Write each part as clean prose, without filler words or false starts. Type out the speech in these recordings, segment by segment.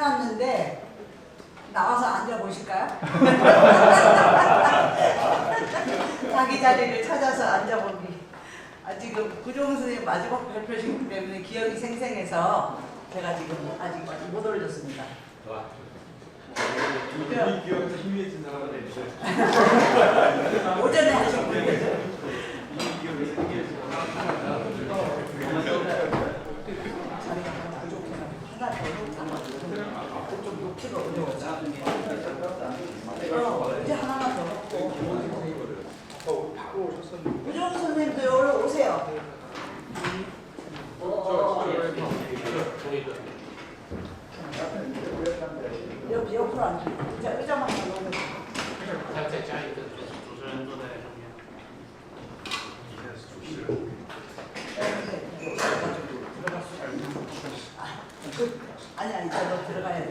해놨는데 나와서 앉아보실까요? 자기 자리를 찾아서 앉아보기. 지금 구종훈 선생님 마지막 발표시기 때문에 기억이 생생해서 제가 지금 아직 못 올렸습니다. 이 기억에서 희미해진 사람은 있어요. 오전에 하신 분들. 이 기억에서 희미해진 자리가 부족해서 하나 더 좀 놓기가 어려워서. 이제 하나만 더 넣고. 바로 오셨었는데. 구종훈 선생님도 여기로 오세요. 옆으로 앉아. 자, 의자만 넣으면. 再加一个主持人坐在中间。 아니, 저도 들어가야 돼.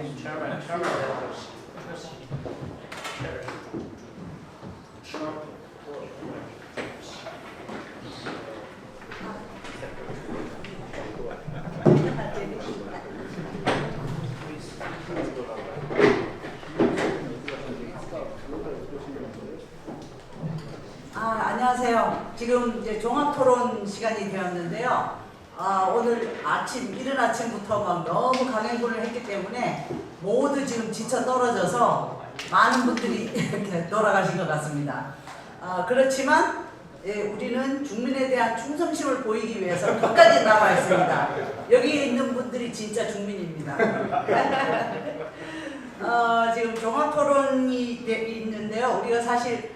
안녕하세요. 지금 이제 종합토론 시간이 되었는데요. 오늘 아침, 이른 아침부터 막 너무 강행군을 했기 때문에 모두 지금 지쳐 떨어져서 많은 분들이 이렇게 돌아가신 것 같습니다. 그렇지만 우리는 국민에 대한 충성심을 보이기 위해서 끝까지 남아 있습니다. 여기 있는 분들이 진짜 국민입니다. 지금 종합토론이 있는데요. 우리가 사실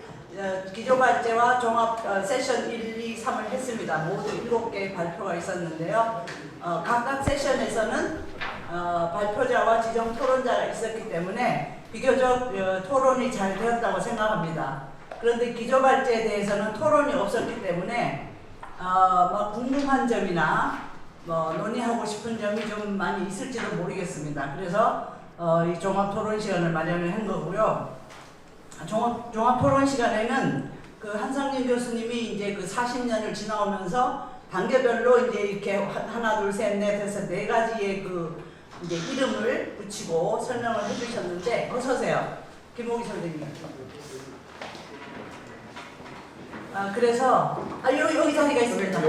기조발제와 종합 세션 1, 2, 3을 했습니다. 모두 7개의 발표가 있었는데요. 각각 세션에서는 발표자와 지정 토론자가 있었기 때문에 비교적 토론이 잘 되었다고 생각합니다. 그런데 기조발제에 대해서는 토론이 없었기 때문에 궁금한 점이나 논의하고 싶은 점이 좀 많이 있을지도 모르겠습니다. 그래서 이 종합토론 시간을 마련을 한 거고요. 종합토론 시간에는 그 한상진 교수님이 이제 그 40년을 지나오면서 단계별로 이제 이렇게 하나, 둘, 셋, 넷 해서 4가지의 그 이제 이름을 붙이고 설명을 해주셨는데, 어서 오세요. 김호기 선생님. 그래서 여기 자리가 있습니다.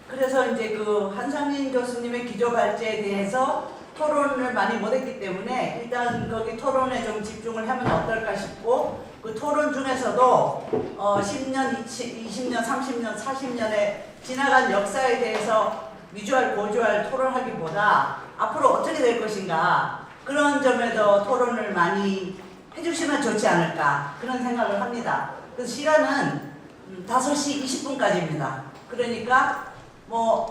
그래서 이제 그 한상진 교수님의 기조발제에 대해서 토론을 많이 못했기 때문에 일단 거기 토론에 좀 집중을 하면 어떨까 싶고, 그 토론 중에서도 10년, 20년, 30년, 40년의 지나간 역사에 대해서 위주할, 고주할 토론하기보다 앞으로 어떻게 될 것인가, 그런 점에도 토론을 많이 해주시면 좋지 않을까, 그런 생각을 합니다. 그래서 시간은 5시 20분까지입니다. 그러니까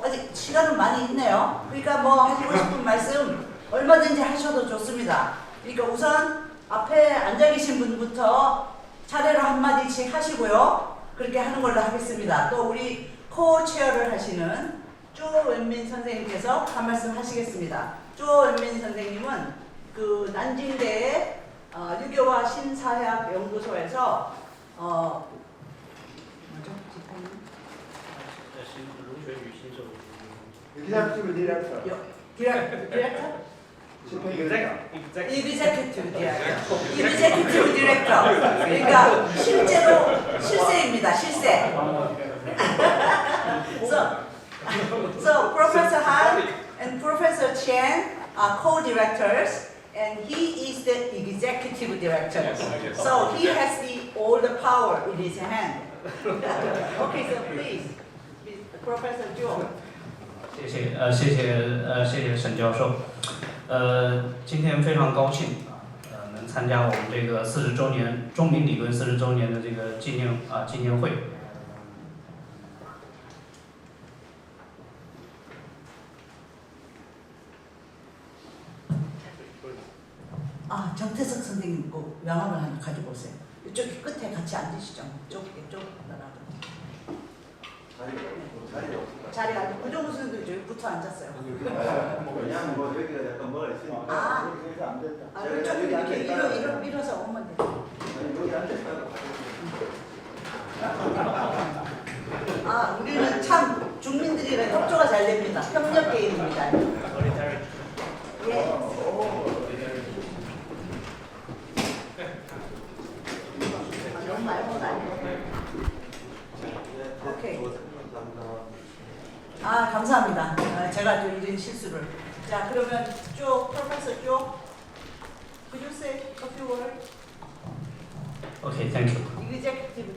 아직 시간은 많이 있네요. 그러니까 하시고 싶은 말씀 얼마든지 하셔도 좋습니다. 그러니까 우선 앞에 앉아 계신 분부터 차례로 한마디씩 하시고요. 그렇게 하는 걸로 하겠습니다. 또 우리 코-체어를 하시는 조원민 선생님께서 한 말씀 하시겠습니다. 조원민 선생님은 그 난징대의 유교와 신사학 연구소에서 Executive Director. Executive Director. 그러니까 실세입니다. 실세. So Professor Han and Professor Chen are co-directors, and he is the executive director. So he has all the power in his hand. Okay, so please, Professor Zhou. 谢谢沈教授。今天非常高兴能参加我们这个40周年中民理论40周年的这个纪念会。정태석 선생님 꼭 명함을 하나 가지고 오세요. 이쪽 끝에 같이 앉으시죠. 이쪽 나라도. 자리가 아니고 구종훈 선생님도 저기 붙어 앉았어요. 왜냐면 여기가 약간 뭐가 있으니까. 여기서 안 됐다. 이쪽으로 이렇게 밀어서 오면 돼요. 여기 앉아서 우리는 참 중민들이랑 협조가 잘 잘 됩니다. 협력 게임입니다. 예. 너무 많이 본 거 아니에요? 오케이. 아, 감사합니다. 제가 좀 이런 실수를. 자, 그러면 쭉, 프로페서 쭉. Could you say a few words? OK, thank you。 Executive.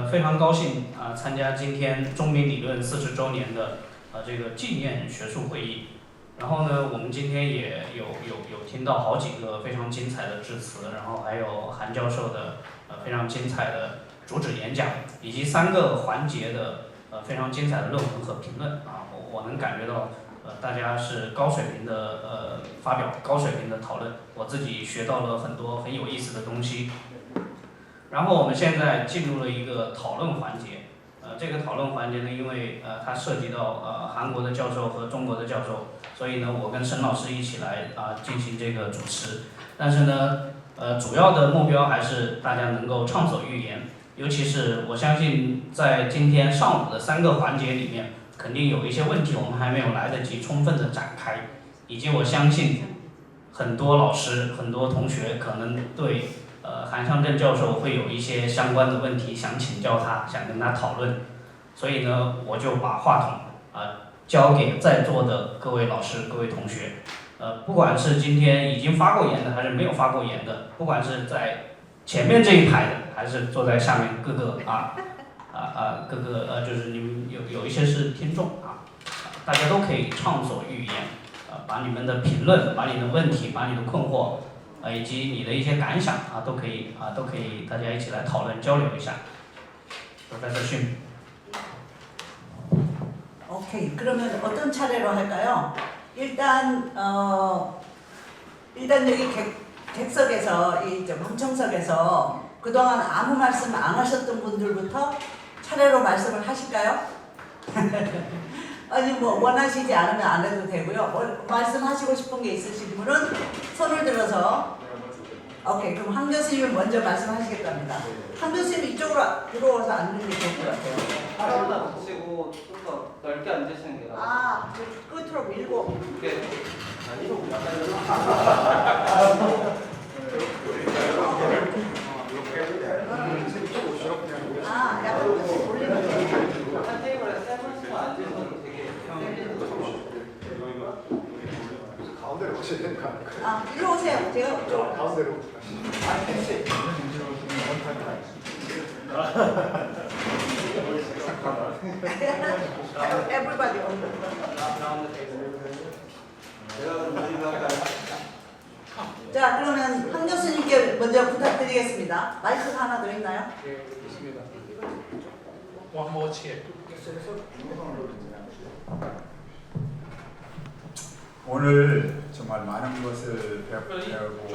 非常高兴参加今天中民理论40周年的这个纪念学术会议。然后呢，我们今天也有听到好几个非常精彩的致辞，然后还有韩教授的非常精彩的主旨演讲，以及3个环节的非常精彩的论文和评论啊，我能感觉到大家是高水平的发表，高水平的讨论，我自己学到了很多很有意思的东西。然后我们现在进入了一个讨论环节，这个讨论环节呢，因为它涉及到韩国的教授和中国的教授，所以呢，我跟沈老师一起来进行这个主持。但是呢，主要的目标还是大家能够畅所欲言，尤其是我相信在今天上午的3个环节里面，肯定有一些问题我们还没有来得及充分的展开，以及我相信很多老师、很多同学可能对韩尚正教授会有一些相关的问题想请教他，想跟他讨论，所以呢，我就把话筒交给在座的各位老师、各位同学。不管是今天已经发过言的，还是没有发过言的，不管是在前面这一排的，还是坐在下面各个各个就是你们有一些是听众大家都可以畅所欲言，把你们的评论、把你的问题、把你的困惑，以及你的一些感想都可以大家一起来讨論交流一下。Professor Shim。 오케이. 그러면 어떤 차례로 할까요? 일단 여기 객석에서 이 방청석에서 그동안 아무 말씀 안 하셨던 분들부터 차례로 말씀을 하실까요? 아니 뭐 원하시지 않으면 안 해도 되고요. 말씀하시고 싶은 게 있으신 분은 손을 들어서. 오케이. 그럼 한 교수님이 먼저 말씀하시겠답니다. 한 교수님 이쪽으로 들어와서 앉는 게 좋을 것 같아요. 바로다 붙이고 좀 더 넓게 앉으시는 게 나아요. 끝으로 밀고. 네. 약간 끝이 올리는 거. 한 테이블에 3분씩 앉으셔도 되게 가운데로 오셔야 되는 거 아닐까요? 일로 오세요. 제가 이쪽으로. 가운데로. Everybody. 자, 그러면 한 교수님께 먼저 부탁드리겠습니다. 마이크가 하나 더 있나요? 네, 있습니다. One more chair. 오늘 정말 많은 것을 배우고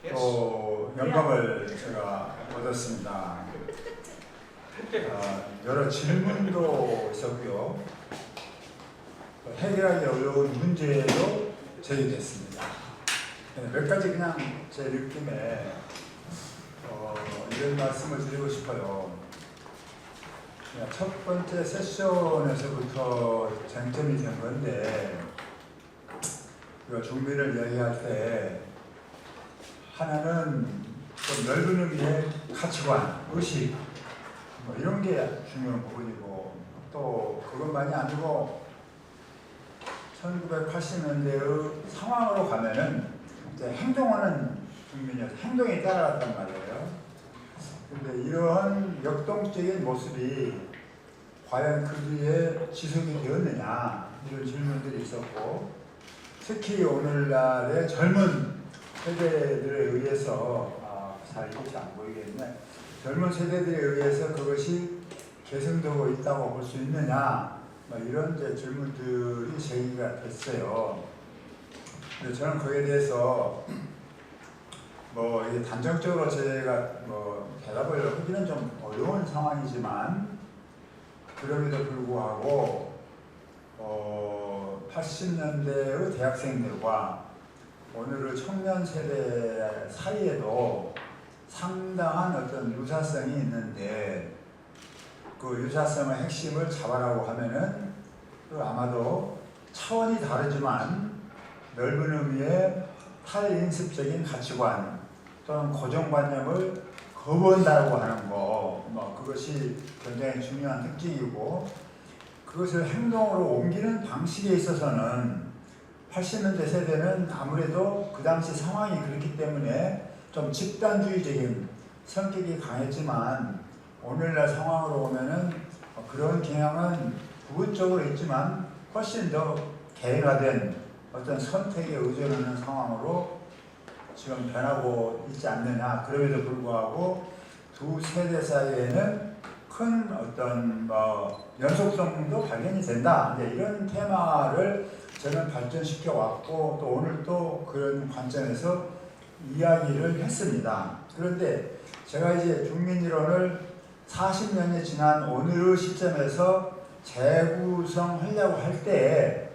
또 영감을 제가 얻었습니다. 여러 질문도 있었고요. 해결하기 어려운 문제도 제기됐습니다. 몇 가지 그냥 제 느낌에 이런 말씀을 드리고 싶어요. 첫 번째 세션에서부터 쟁점이 된 건데 중미를 이야기할 때 하나는 좀 넓은 의미의 가치관, 의식 뭐 이런 게 중요한 부분이고 또 그것만이 아니고 1980년대의 상황으로 가면은 이제 행동하는 중민이었어요. 행동에 따라갔단 말이에요. 근데 이러한 역동적인 모습이 과연 그 뒤에 지속이 되었느냐 이런 질문들이 있었고 특히 오늘날의 젊은 세대들에 의해서 잘 이것이 안 보이겠네. 젊은 세대들에 의해서 그것이 개선되고 있다고 볼 수 있느냐 이런 이제 질문들이 제기가 됐어요. 근데 저는 거기에 대해서 뭐 이게 단정적으로 제가 뭐 대답을 하기는 좀 어려운 상황이지만 그럼에도 불구하고 80년대의 대학생들과 오늘의 청년 세대 사이에도 상당한 어떤 유사성이 있는데 그 유사성의 핵심을 잡아라고 하면은 그 아마도 차원이 다르지만 넓은 의미의 탈인습적인 가치관 또는 고정관념을 거부한다고 하는 거, 그것이 굉장히 중요한 특징이고, 그것을 행동으로 옮기는 방식에 있어서는 80년대 세대는 아무래도 그 당시 상황이 그렇기 때문에 좀 집단주의적인 성격이 강했지만, 오늘날 상황으로 보면은 그런 경향은 부분적으로 있지만 훨씬 더 개인화된 어떤 선택에 의존하는 상황으로 지금 변하고 있지 않느냐. 그럼에도 불구하고 두 세대 사이에는 큰 어떤 연속성도 발견이 된다. 이제 이런 테마를 저는 발전시켜 왔고, 또 오늘 또 그런 관점에서 이야기를 했습니다. 그런데 제가 이제 중민이론을 40년이 지난 오늘의 시점에서 재구성하려고 할 때,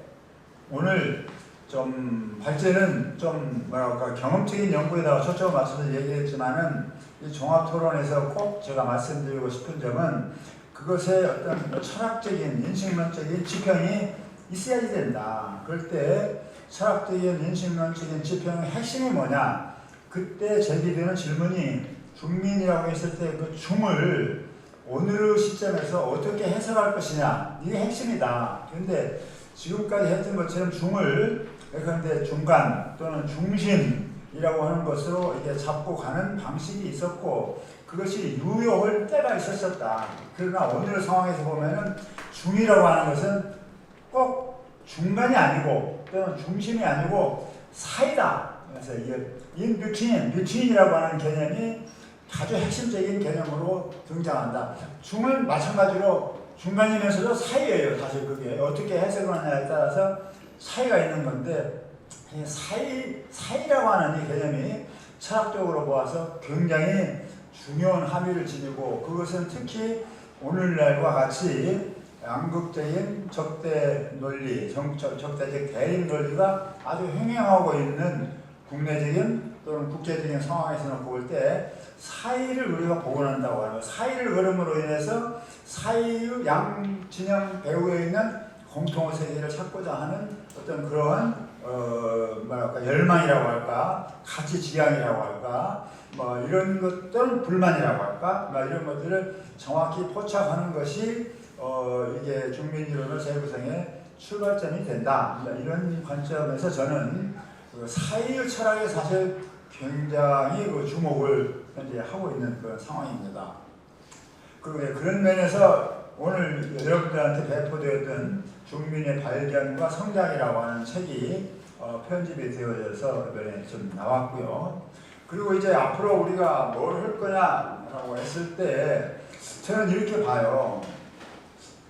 오늘 좀 발제는 좀 경험적인 연구에다가 초점을 맞춰서 얘기했지만은, 이 종합토론에서 꼭 제가 말씀드리고 싶은 점은 그것의 어떤 철학적인 인식론적인 지평이 있어야지 된다. 그럴 때 철학적인 인식론적인 지평의 핵심이 뭐냐? 그때 제기되는 질문이 중민이라고 했을 때 그 중을 오늘의 시점에서 어떻게 해석할 것이냐, 이게 핵심이다. 그런데 지금까지 했던 것처럼 중을 예컨대 중간 또는 중심이라고 하는 것으로 이게 잡고 가는 방식이 있었고, 그것이 유효할 때가 있었다. 그러나 오늘 상황에서 보면은 중이라고 하는 것은 꼭 중간이 아니고 또는 중심이 아니고 사이다. 그래서 이게 between이라고 하는 개념이 아주 핵심적인 개념으로 등장한다. 중은 마찬가지로 중간이면서도 사이예요. 사실 그게 어떻게 해석을 하냐에 따라서 차이가 있는 건데, 사이라고 하는 이 개념이 철학적으로 보아서 굉장히 중요한 함의를 지니고, 그것은 특히 오늘날과 같이 양극적인 적대 논리, 적대적 대립 논리가 아주 횡행하고 있는 국내적인 또는 국제적인 상황에서 놓고 볼 때 사이를 우리가 복원한다고 하는 거, 사이를 걸음으로 인해서 사이의 양 진영 배후에 있는 공통의 세계를 찾고자 하는 어떤 그러한 열망이라고 할까, 가치 지향이라고 할까, 이런 것들은 불만이라고 할까, 이런 것들을 정확히 포착하는 것이 이게 중민이론의 재구성의 출발점이 된다. 이런 관점에서 저는 그 사이의 철학에 사실 굉장히 그 주목을 현재 하고 있는 그런 상황입니다. 그리고 그런 면에서 오늘 여러분들한테 배포되었던 중민의 발견과 성장이라고 하는 책이 편집이 되어져서 이번에 좀 나왔고요. 그리고 이제 앞으로 우리가 뭘 할 거냐라고 했을 때 저는 이렇게 봐요.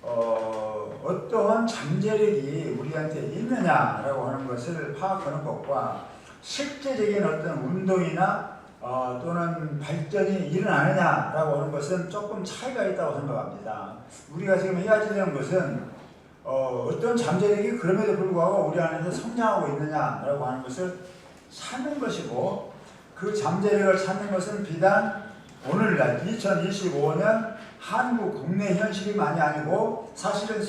어떠한 잠재력이 우리한테 있느냐라고 하는 것을 파악하는 것과 실제적인 어떤 운동이나 또는 발전이 일어나느냐라고 하는 것은 조금 차이가 있다고 생각합니다. 우리가 지금 해야 되는 것은 어떤 잠재력이 그럼에도 불구하고 우리 안에서 성장하고 있느냐라고 하는 것을 찾는 것이고, 그 잠재력을 찾는 것은 비단 오늘날 2025년 한국 국내 현실이만이 아니고 사실은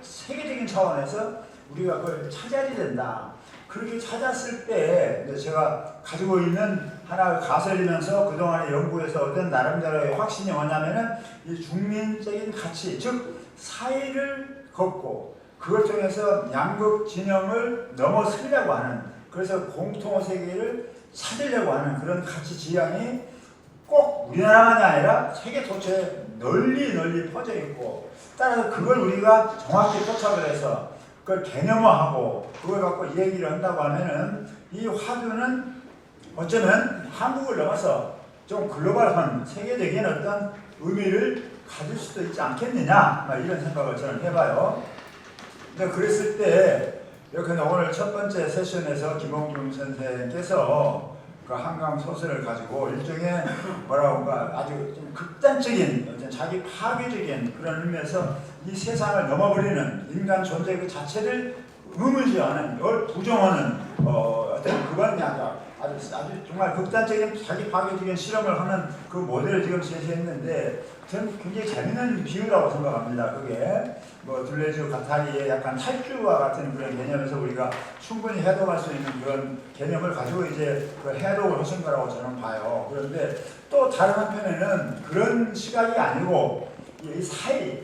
세계적인 차원에서 우리가 그걸 찾아야 된다. 그렇게 찾았을 때 제가 가지고 있는 하나 가설이면서 그동안의 연구에서 얻은 나름대로의 확신이 뭐냐면은 이 중민적인 가치, 즉 사이를 걷고 그걸 통해서 양극 진영을 넘어서려고 하는, 그래서 공통의 세계를 찾으려고 하는 그런 가치 지향이 꼭 우리나라만이 아니라 세계 도처에 널리 퍼져 있고, 따라서 그걸 우리가 정확히 포착을 해서 그걸 개념화하고 그걸 갖고 얘기를 한다고 하면은 이 화두는 어쩌면 한국을 넘어서 좀 글로벌한 세계적인 어떤 의미를 가질 수도 있지 않겠느냐, 이런 생각을 저는 해봐요. 근데 그랬을 때 여기 오늘 첫 번째 세션에서 김홍중 선생께서 그 한강 소설을 가지고 일종의 아주 좀 극단적인 어떤 자기 파괴적인 그런 의미에서 이 세상을 넘어버리는 인간 존재 그 자체를 의무시하는, 이걸 부정하는 어떤 그건 아주 정말 극단적인 자기 파괴적인 실험을 하는 그 모델을 지금 제시했는데 저는 굉장히 재밌는 비유라고 생각합니다. 그게 뭐 둘레주 가타리의 약간 탈주와 같은 그런 개념에서 우리가 충분히 해독할 수 있는 그런 개념을 가지고 이제 그 해독을 하신 거라고 저는 봐요. 그런데 또 다른 한편에는 그런 시각이 아니고 이 사이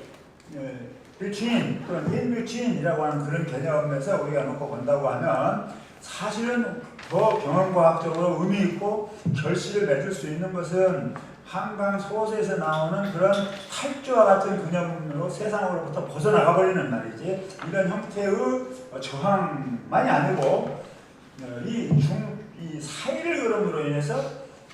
between 그런 in between이라고 하는 그런 개념에서 우리가 놓고 본다고 하면 사실은 더 경험과학적으로 의미 있고 결실을 맺을 수 있는 것은 한강 소서에서 나오는 그런 탈주와 같은 개념으로 세상으로부터 벗어나가 버리는 말이지 이런 형태의 저항만이 아니고 이 사이를 그럼으로 인해서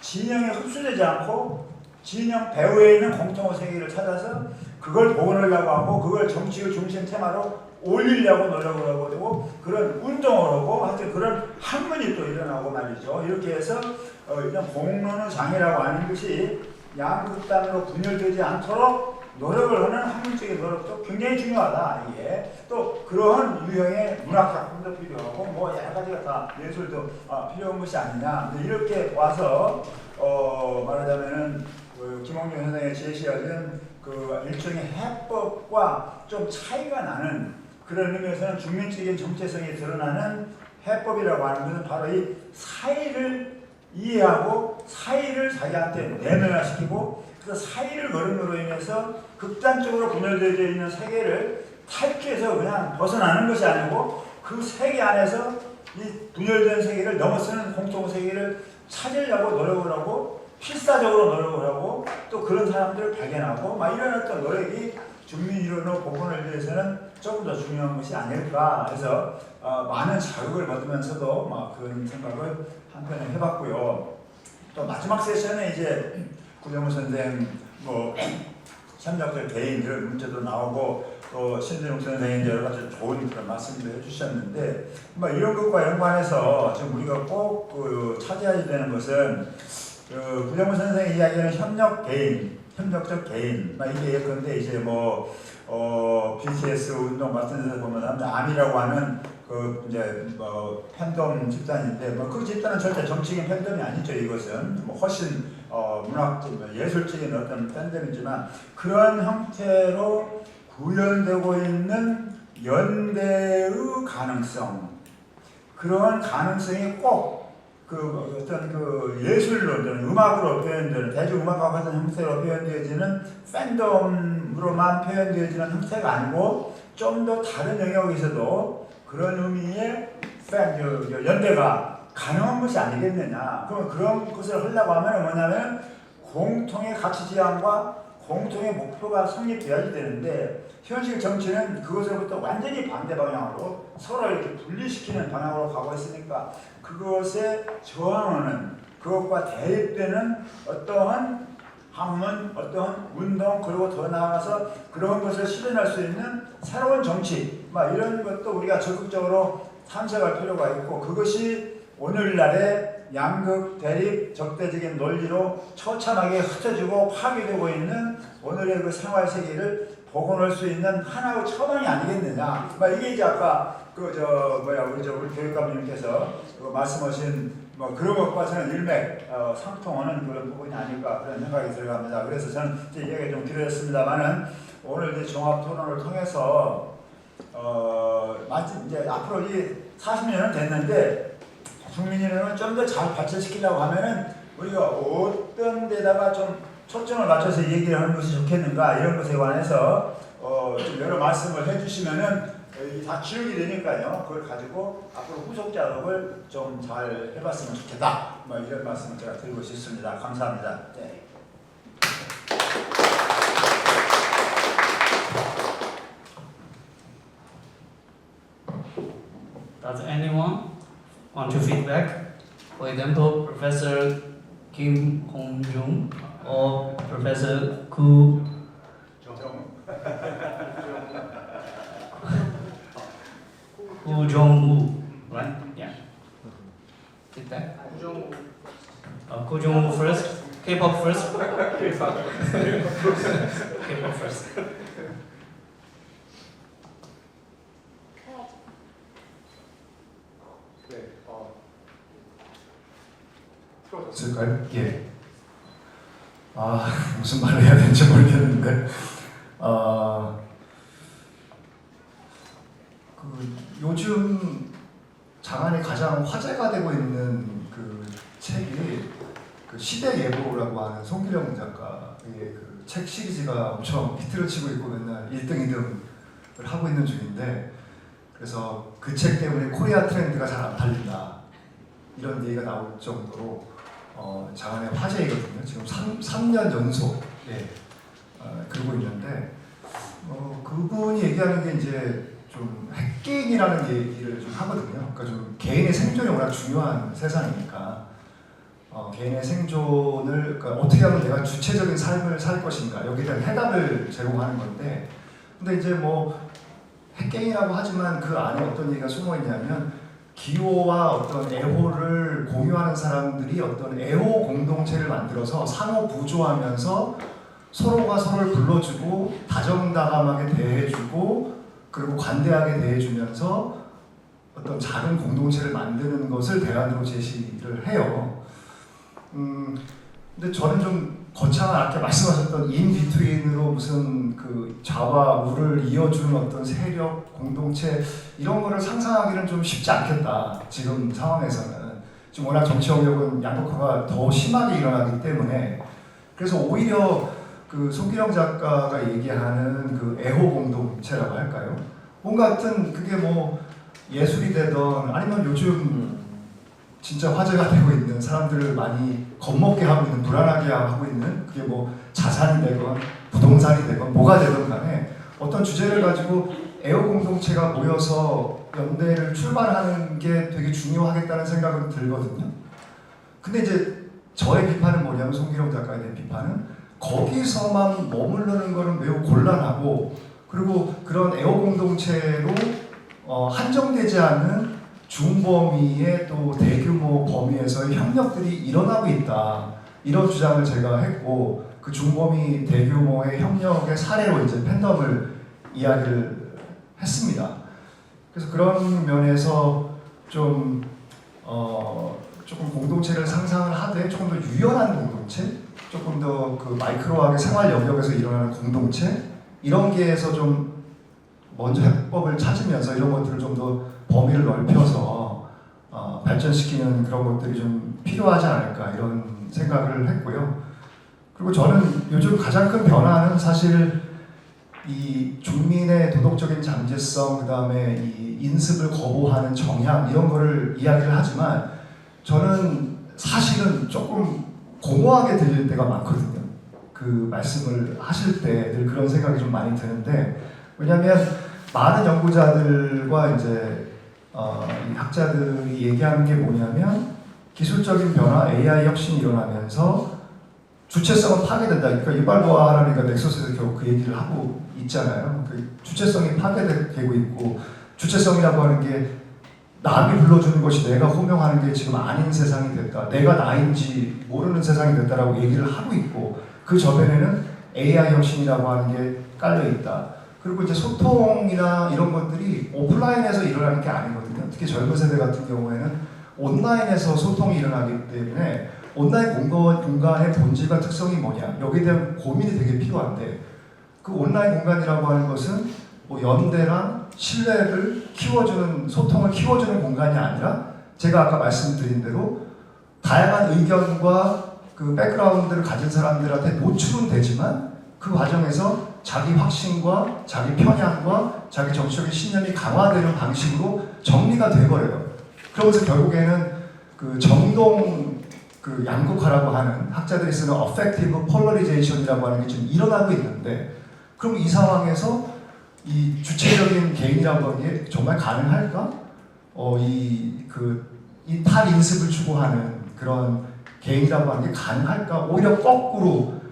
진영에 흡수되지 않고 진영 배후에 있는 공통의 세계를 찾아서 그걸 복원하려고 하고 그걸 정치의 중심 테마로 올리려고 노력을 하고 되고 그런 운동을 하고 하여튼 그런 학문이 또 일어나고 말이죠. 이렇게 해서 이런 공론의 장애라고 하는 것이 양극단으로 분열되지 않도록 노력을 하는 학문적인 노력도 굉장히 중요하다. 이게 또 그러한 유형의 문학 작품도 필요하고 뭐 여러 가지가 다 예술도 필요한 것이 아니냐. 이렇게 와서 말하자면은 김홍준 선생의 제시하는 그 일종의 해법과 좀 차이가 나는 그런 의미에서는 중민적인 정체성이 드러나는 해법이라고 하는 것은 바로 이 사이를 이해하고 사이를 자기한테 내면화시키고 그 사이를 걸음으로 인해서 극단적으로 분열되어 있는 세계를 탈피해서 그냥 벗어나는 것이 아니고 그 세계 안에서 이 분열된 세계를 넘어서는 공통 세계를 찾으려고 노력을 하고 필사적으로 노력을 하고 또 그런 사람들을 발견하고 막 이런 어떤 노력이 중민이론의 복원을 위해서는 조금 더 중요한 것이 아닐까 해서 많은 자극을 받으면서도 막 그런 생각을 한편에 해봤고요. 또 마지막 세션에 이제 구정우 선생 뭐 협력적 개인들 문제도 나오고 또 신진욱 선생이 여러 가지 좋은 그런 말씀도 해주셨는데 뭐 이런 것과 연관해서 지금 우리가 꼭 차지해야 되는 것은 구정우 선생이 이야기하는 협력 개인, 협력적 개인 이게 예컨대 이제 뭐 BTS 운동 같은 데서 보면 암이라고 하는 그 이제 뭐 팬덤 집단인데 뭐 그 집단은 절대 정치적인 팬덤이 아니죠. 이것은 뭐 훨씬 문학적 예술적인 어떤 팬덤이지만 그런 형태로 구현되고 있는 연대의 가능성 그런 가능성이 꼭 그 어떤 그 예술로 또는 음악으로 표현되는 대중음악과 같은 형태로 표현되어지는 팬덤으로만 표현되어지는 형태가 아니고 좀 더 다른 영역에서도 그런 의미의 연대가 가능한 것이 아니겠느냐. 그럼 그런 것을 하려고 하면 뭐냐면 공통의 가치 지향과 공통의 목표가 성립되어야 되는데 현실 정치는 그것으로부터 완전히 반대 방향으로 서로 이렇게 분리시키는 방향으로 가고 있으니까 그것에 저항하는 그것과 대립되는 어떠한 학문, 어떠한 운동 그리고 더 나아가서 그런 것을 실현할 수 있는 새로운 정치 이런 것도 우리가 적극적으로 탐색할 필요가 있고 그것이 오늘날의 양극, 대립, 적대적인 논리로 처참하게 흩어지고 파괴되고 있는 오늘의 그 생활 세계를 복원할 수 있는 하나의 처방이 아니겠느냐. 이게 이제 아까 우리 교육감님께서 말씀하신 그런 것과 저는 일맥 상통하는 그런 부분이 아닐까 그런 생각이 들어갑니다. 그래서 저는 이제 이야기가 좀 길어졌습니다만은 오늘 이제 종합 토론을 통해서 이제 앞으로 이 40년은 됐는데 국민이론을 좀 더 잘 발전시키려고 하면은 우리가 어떤 데다가 좀 초점을 맞춰서 얘기를 하는 것이 좋겠는가 이런 것에 관해서 좀 여러 말씀을 해주시면은 다 기억이 되니까요. 그걸 가지고 앞으로 후속 작업을 좀 잘 해봤으면 좋겠다. 이런 말씀을 제가 드리고 싶습니다. 감사합니다. 네. Does anyone want to feedback? For example, Professor Kim Hong-jung or Professor Ku Jong-woo, right? Yeah. Feedback? Ku Jong-woo first. K-pop first. K-pop first. 네, 있을까요? 예. 아, 무슨 말을 해야 되는지 모르겠는데, 요즘 장안에 가장 화제가 되고 있는 그 책이 그 시대예보라고 하는 송기령 작가의 그 책 시리즈가 엄청 히트를 치고 있고 맨날 1등, 2등을 하고 있는 중인데, 그래서 그 책 때문에 코리아 트렌드가 잘 안 팔린다 이런 얘기가 나올 정도로 장안의 화제이거든요. 지금 3년 연속 그러고 있는데 그분이 얘기하는 게 이제 좀 핵개인이라는 얘기를 좀 하거든요. 그러니까 좀 개인의 생존이 워낙 중요한 세상이니까 개인의 생존을 그러니까 어떻게 하면 내가 주체적인 삶을 살 것인가 여기에 대한 해답을 제공하는 건데, 근데 이제 뭐 핵개인이라고 하지만 그 안에 어떤 얘기가 숨어 있냐면 기호와 어떤 애호를 공유하는 사람들이 어떤 애호 공동체를 만들어서 상호 부조하면서 서로가 서로를 불러주고 다정다감하게 대해주고 그리고 관대하게 대해주면서 어떤 작은 공동체를 만드는 것을 대안으로 제시를 해요. 근데 저는 좀 거창한 아까 말씀하셨던 인비트윈으로 무슨 그 좌와 우를 이어주는 어떤 세력, 공동체 이런 거를 상상하기는 좀 쉽지 않겠다. 지금 상황에서는. 지금 워낙 정치 영역은 양극화가 더 심하게 일어나기 때문에 그래서 오히려 그 송기령 작가가 얘기하는 그 애호 공동체라고 할까요? 뭔가 하여튼 그게 뭐 예술이 되든 아니면 요즘 진짜 화제가 되고 있는 사람들을 많이 겁먹게 하고 있는 불안하게 하고 있는 그게 뭐 자산이 되건 부동산이 되건 뭐가 되든 간에 어떤 주제를 가지고 애호 공동체가 모여서 연대를 출발하는 게 되게 중요하겠다는 생각은 들거든요. 근데 이제 저의 비판은 뭐냐면 송기령 작가에 대한 비판은 거기서만 머무르는 거는 매우 곤란하고 그리고 그런 애호 공동체로 한정되지 않는 중범위의 또 대규모 범위에서의 협력들이 일어나고 있다. 이런 주장을 제가 했고 그 중범위 대규모의 협력의 사례로 이제 팬덤을 이야기를 했습니다. 그래서 그런 면에서 좀 조금 공동체를 상상을 하되 조금 더 유연한 공동체, 조금 더 그 마이크로하게 생활 영역에서 일어나는 공동체 이런 게에서 좀 먼저 해법을 찾으면서 이런 것들을 좀 더 범위를 넓혀서 발전시키는 그런 것들이 좀 필요하지 않을까 이런 생각을 했고요. 그리고 저는 요즘 가장 큰 변화는 사실 이 국민의 도덕적인 잠재성, 그 다음에 이 인습을 거부하는 정향 이런 거를 이야기를 하지만 저는 사실은 조금 공허하게 들릴 때가 많거든요. 그 말씀을 하실 때 늘 그런 생각이 좀 많이 드는데 왜냐하면 많은 연구자들과 이제 이 학자들이 얘기하는 게 뭐냐면 기술적인 변화, AI 혁신이 일어나면서 주체성은 파괴된다. 그러니까 이발도와 하라니까 넥서스에서 결국 그 얘기를 하고 있잖아요. 그 주체성이 파괴되고 있고 주체성이라고 하는 게 남이 불러주는 것이 내가 호명하는 게 지금 아닌 세상이 됐다. 내가 나인지 모르는 세상이 됐다라고 얘기를 하고 있고 그 저변에는 AI 혁신이라고 하는 게 깔려 있다. 그리고 이제 소통이나 이런 것들이 오프라인에서 일어나는 게 아니거든요. 특히 젊은 세대 같은 경우에는 온라인에서 소통이 일어나기 때문에 온라인 공간의 본질과 특성이 뭐냐 여기에 대한 고민이 되게 필요한데 그 온라인 공간이라고 하는 것은 뭐 연대랑 신뢰를 키워주는 소통을 키워주는 공간이 아니라 제가 아까 말씀드린 대로 다양한 의견과 그 백그라운드를 가진 사람들한테 노출은 되지만 그 과정에서 자기 확신과 자기 편향과 자기 정치적인 신념이 강화되는 방식으로 정리가 돼버려요. 그러면서 결국에는 그 정동 그 양극화라고 하는 학자들이 쓰는 affective polarization이라고 하는 게 지금 일어나고 있는데 그럼 이 상황에서 이 주체적인 개인이라고 하는 게 정말 가능할까? 이 탈인습을 추구하는 그런 개인이라고 하는 게 가능할까? 오히려 거꾸로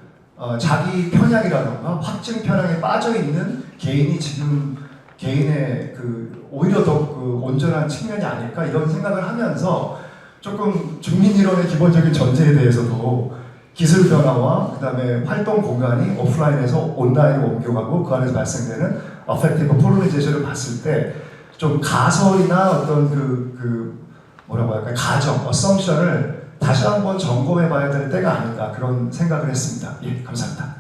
자기 편향이라던가 확증 편향에 빠져 있는 개인이 지금 개인의 그 오히려 더 그 온전한 측면이 아닐까 이런 생각을 하면서 조금 중민이론의 기본적인 전제에 대해서도 기술 변화와 그다음에 활동 공간이 오프라인에서 온라인으로 옮겨가고 그 안에서 발생되는 affective polarization을 봤을 때 좀 가설이나 어떤 그 뭐라고 할까요? 가정, assumption을 다시 한번 점검해봐야 될 때가 아닌가 그런 생각을 했습니다. 예, 감사합니다.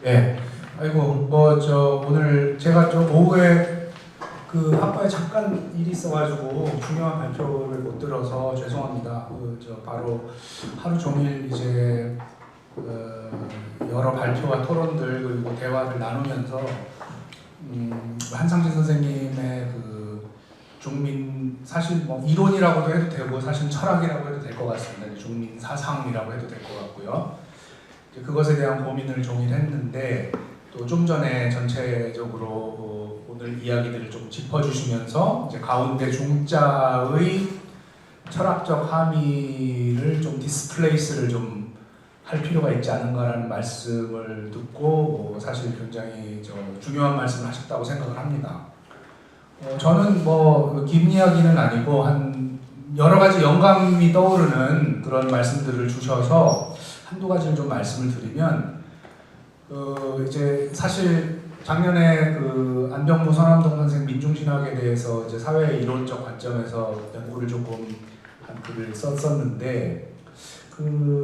예. 아이고 오늘 제가 좀 오후에 그 학과에 잠깐 일이 있어가지고 중요한 발표를 못 들어서 죄송합니다. 바로 하루 종일 이제 여러 발표와 토론들 그리고 대화를 나누면서 한상진 선생님의 그 중민 사실 뭐 이론이라고도 해도 되고 사실 철학이라고 해도 될 것 같습니다. 중민 사상이라고 해도 될 것 같고요. 그것에 대한 고민을 종일 했는데 또 좀 전에 전체적으로 오늘 이야기들을 좀 짚어주시면서 이제 가운데 중자의 철학적 함의를 좀 디스플레이스를 좀 할 필요가 있지 않은가라는 말씀을 듣고 사실 굉장히 중요한 말씀을 하셨다고 생각을 합니다. 저는 긴 이야기는 아니고 한 여러 가지 영감이 떠오르는 그런 말씀들을 주셔서 한두 가지를 좀 말씀을 드리면 이제 사실 작년에 그 안병무 서남동 선생 민중신학에 대해서 이제 사회 이론적 관점에서 연구를 조금 한 글을 썼었는데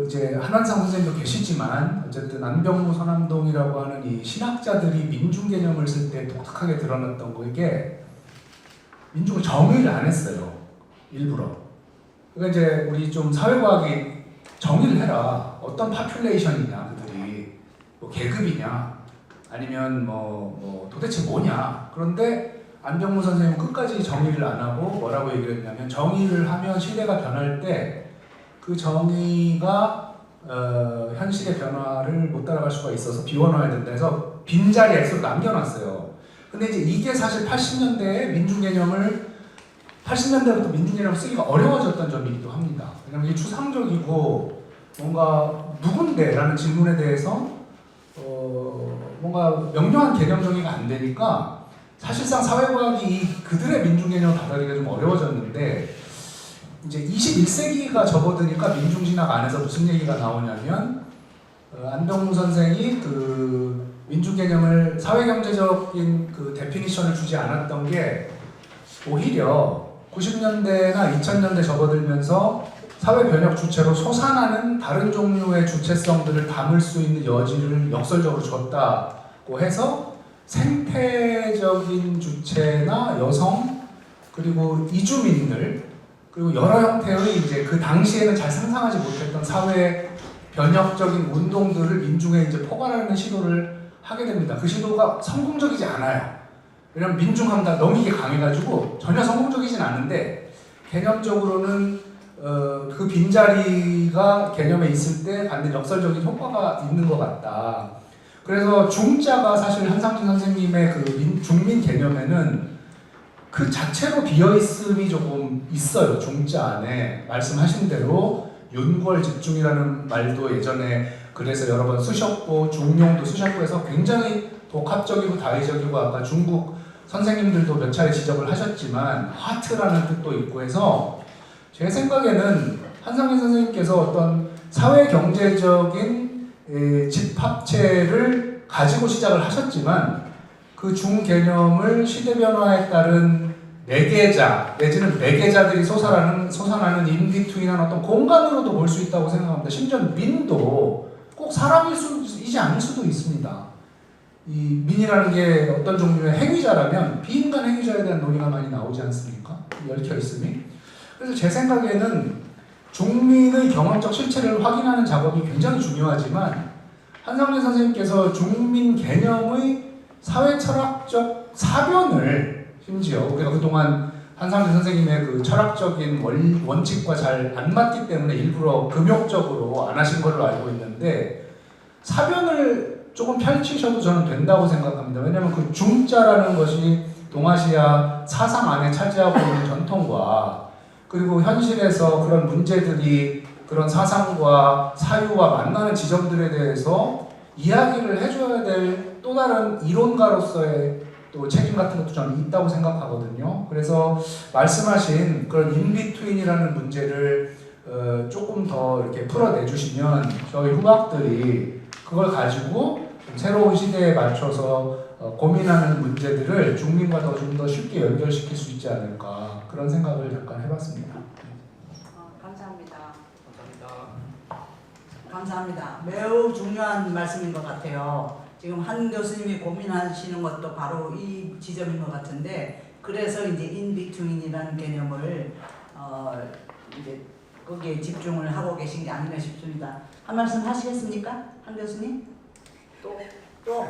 이제 한완상 선생님도 계시지만 어쨌든 안병무 서남동이라고 하는 이 신학자들이 민중 개념을 쓸 때 독특하게 드러났던 거 이게 민중을 정의를 안 했어요. 일부러. 그러니까 이제 우리 좀 사회과학이 정의를 해라. 어떤 파퓰레이션이냐 그들이 뭐 계급이냐 아니면 도대체 뭐냐. 그런데 안병무 선생님은 끝까지 정의를 안 하고 뭐라고 얘기를 했냐면 정의를 하면 시대가 변할 때 그 정의가 현실의 변화를 못 따라갈 수가 있어서 비원화해야 된다 해서 빈자리 X로 남겨놨어요. 근데 이제 이게 사실 80년대에 민중 개념을 80년대부터 민중 개념을 쓰기가 어려워졌던 점이기도 합니다. 왜냐하면 이게 추상적이고 뭔가 누군데? 라는 질문에 대해서 뭔가 명료한 개념 정의가 안 되니까 사실상 사회과학이 그들의 민중 개념을 받아들이기가 좀 어려워졌는데 이제 21세기가 접어드니까 민중신학 안에서 무슨 얘기가 나오냐면 안병무 선생이 그 민중 개념을 사회경제적인 그 데피니션을 주지 않았던 게 오히려 90년대나 2000년대 접어들면서 사회 변혁 주체로 솟아나는 다른 종류의 주체성들을 담을 수 있는 여지를 역설적으로 줬다고 해서 생태적인 주체나 여성 그리고 이주민들 그리고 여러 형태의 이제 그 당시에는 잘 상상하지 못했던 사회 변혁적인 운동들을 민중에 이제 포괄하는 시도를 하게 됩니다. 그 시도가 성공적이지 않아요. 왜냐면 민중함다 너무 이게 강해가지고 전혀 성공적이진 않은데 개념적으로는 그 빈자리가 개념에 있을 때 갖는 역설적인 효과가 있는 것 같다. 그래서 중자가 사실 한상진 선생님의 그 중민 개념에는 그 자체로 비어있음이 조금 있어요. 중자 안에 말씀하신 대로 윤궐 집중이라는 말도 예전에 그래서 여러 번 쓰셨고 중용도 쓰셨고 해서 굉장히 복합적이고 다의적이고 아까 중국 선생님들도 몇 차례 지적을 하셨지만 하트라는 뜻도 있고 해서 제 생각에는 한상진 선생님께서 어떤 사회 경제적인 집합체를 가지고 시작을 하셨지만 그 중 개념을 시대 변화에 따른 매개자 내지는 매개자들이 솟아나는 인비트윈한 어떤 공간으로도 볼 수 있다고 생각합니다. 심지어 민도 꼭 사람이지 않을 수도 있습니다. 이 민이라는 게 어떤 종류의 행위자라면 비인간 행위자에 대한 논의가 많이 나오지 않습니까? 얽혀 있음이. 그래서 제 생각에는 중민의 경험적 실체를 확인하는 작업이 굉장히 중요하지만 한상진 선생님께서 중민 개념의 사회 철학적 사변을 심지어 우리가 그동안 한상진 선생님의 그 철학적인 원칙과 잘 안 맞기 때문에 일부러 금욕적으로 안 하신 걸로 알고 있는데 사변을 조금 펼치셔도 저는 된다고 생각합니다. 왜냐하면 그 중자라는 것이 동아시아 사상 안에 차지하고 있는 전통과 그리고 현실에서 그런 문제들이 그런 사상과 사유와 만나는 지점들에 대해서 이야기를 해줘야 될 또 다른 이론가로서의 또 책임 같은 것도 저는 있다고 생각하거든요. 그래서 말씀하신 그런 인비트윈이라는 문제를 조금 더 이렇게 풀어내주시면 저희 후학들이 그걸 가지고 새로운 시대에 맞춰서 고민하는 문제들을 중민과 좀 더 쉽게 연결시킬 수 있지 않을까 그런 생각을 잠깐 해봤습니다. 감사합니다. 감사합니다. 감사합니다. 매우 중요한 말씀인 것 같아요. 지금 한 교수님이 고민하시는 것도 바로 이 지점인 것 같은데, 그래서 이제 인비트윈이라는 개념을 이제 거기에 집중을 하고 계신 게 아닌가 싶습니다. 한 말씀 하시겠습니까? 한 교수님? 또?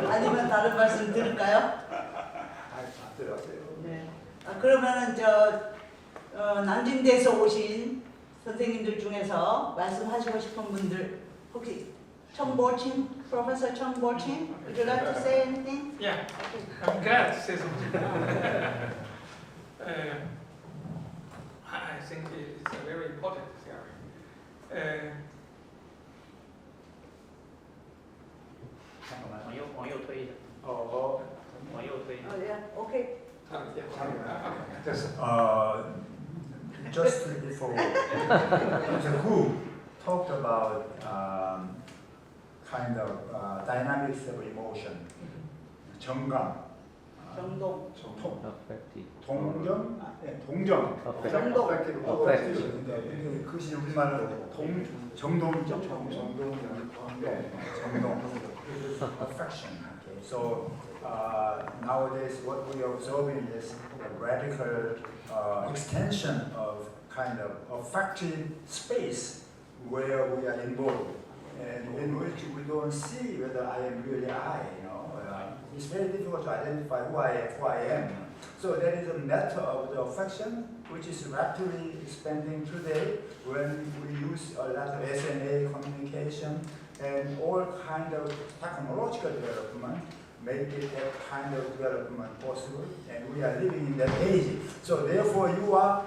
아니면 다른 말씀 들을까요? 들었어요. 네. 그러면은 남진대에서 오신 선생님들 중에서 말씀하시고 싶은 분들 혹시 청보친, Professor 청보친, would you like to say anything? Yeah, I'm glad to say something. I think it's a very important theory. 往右推一下，往右推一下。 yeah, okay. Just before, the group talked about kind of dynamics of emotion, 정감, 정동. 동정, 동정, 정동. 그것이 우리말로 정동, affection. Okay. So nowadays, what we are observing is a radical extension of kind of affective space where we are involved, and in which we don't see whether I am really I. It's very difficult to identify who I am. So there is a matter of the affection, which is rapidly expanding today when we use a lot of SNA communication and all kind of technological development make that kind of development possible, and we are living in that age. So therefore you are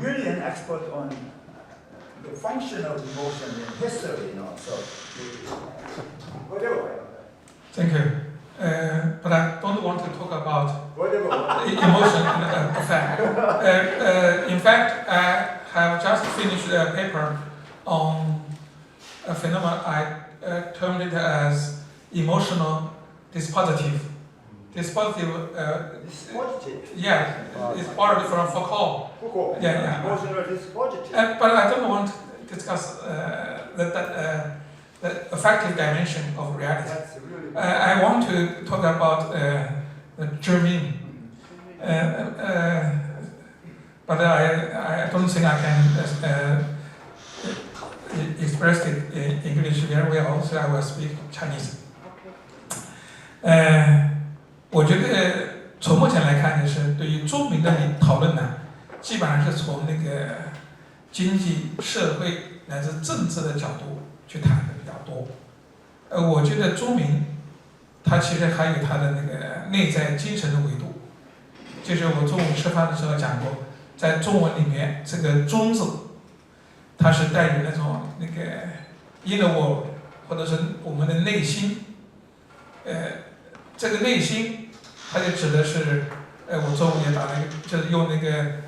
really an expert on the function of emotion in history, So whatever. Thank you. But I don't want to talk about Whatever. emotion and effect. In fact, I have just finished a paper on a phenomenon I termed it as emotional dispositive. Dispositive, It's positive. yeah, it's borrowed from Foucault. Foucault. Yeah. Emotional dispositive. But I don't want to discuss the affective dimension of reality. That's really. I want to talk about the German, but I don't think I can express it in English very well, so I will speak Chinese. 我觉得从目前来看，就是对于中民的讨论呢，基本上是从那个经济、社会乃至政治的角度去谈的比较多。我觉得中民它其实还有它的那个内在精神的维度，就是我中午吃饭的时候讲过，在中文里面这个“中”字，它是带有那种那个 inner world， 或者是我们的内心。这个内心，它就指的是，我中午也打了一个，就是用那个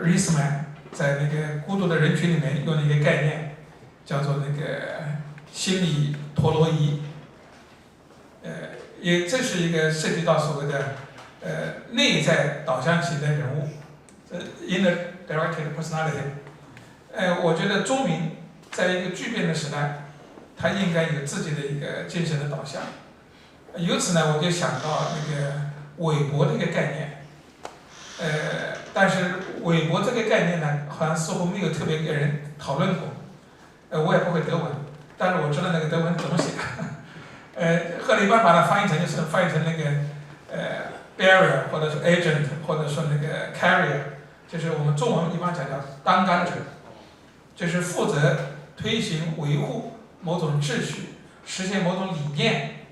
Riesman 在那个孤独的人群里面用的一个概念，叫做那个心理陀螺仪。也这是一个涉及到所谓的内在导向型的人物，inner directed personality。我觉得中民在一个巨变的时代，他应该有自己的一个精神的导向。由此呢，我就想到那个韦伯这个概念。但是韦伯这个概念呢，好像似乎没有特别跟人讨论过。我也不会德文，但是我知道那个德文怎么写。赫里班把它翻译成那个barrier 或者是 agent 或者说那个 carrier， 就是我们中文一般讲叫当干者，就是负责推行维护某种秩序，实现某种理念，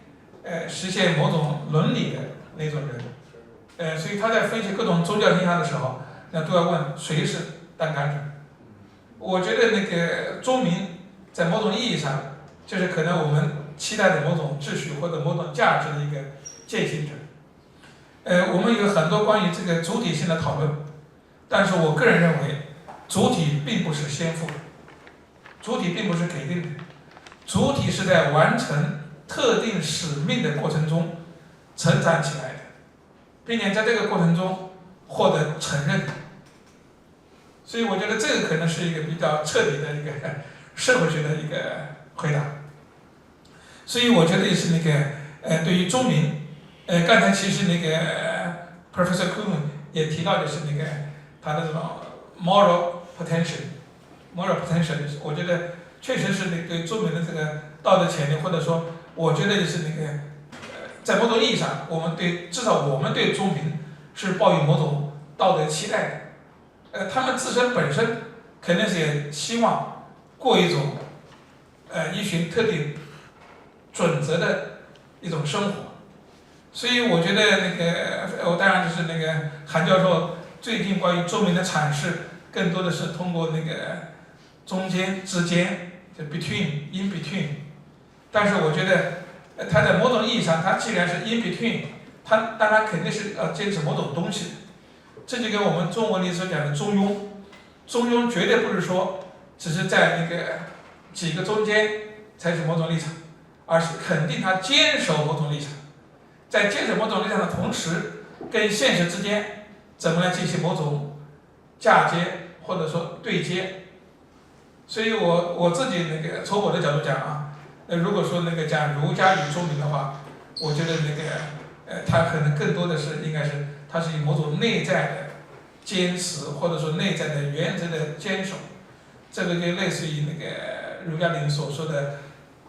实现某种伦理的那种人。所以他在分析各种宗教现象的时候，那都要问谁是当干者。我觉得那个中民在某种意义上，就是可能我们期待的某种秩序或者某种价值的一个践行者。我们有很多关于这个主体性的讨论，但是我个人认为，主体并不是先赋，主体并不是给定的，主体是在完成特定使命的过程中成长起来的，并且在这个过程中获得承认。所以我觉得这个可能是一个比较彻底的一个社会学的一个回答。所以我觉得也是那个对于中民，刚才其实那个 Professor Kuhn 也提到的是那个他的这种 moral potential， 我觉得确实是那对中民的这个道德潜力，或者说我觉得就是那个在某种意义上，我们对至少我们对中民是抱有某种道德期待的。他们自身本身肯定是也希望过一种依循特定准则的一种生活。所以我觉得那个我当然就是那个韩教授最近关于中民的阐释，更多的是通过那个中间之间，就 in between。但是我觉得他在某种意义上，他既然是 in between， 他当然肯定是要坚持某种东西的。这就跟我们中文里所讲的中庸，中庸绝对不是说只是在那个几个中间才是某种立场，而是肯定他坚守某种立场，在坚守某种立场的同时，跟现实之间怎么来进行某种嫁接或者说对接。所以我自己那个从我的角度讲啊，如果说那个讲儒家与中民的话，我觉得那个他可能更多的是应该是他是以某种内在的坚持或者说内在的原则的坚守，这个就类似于那个儒家里面所说的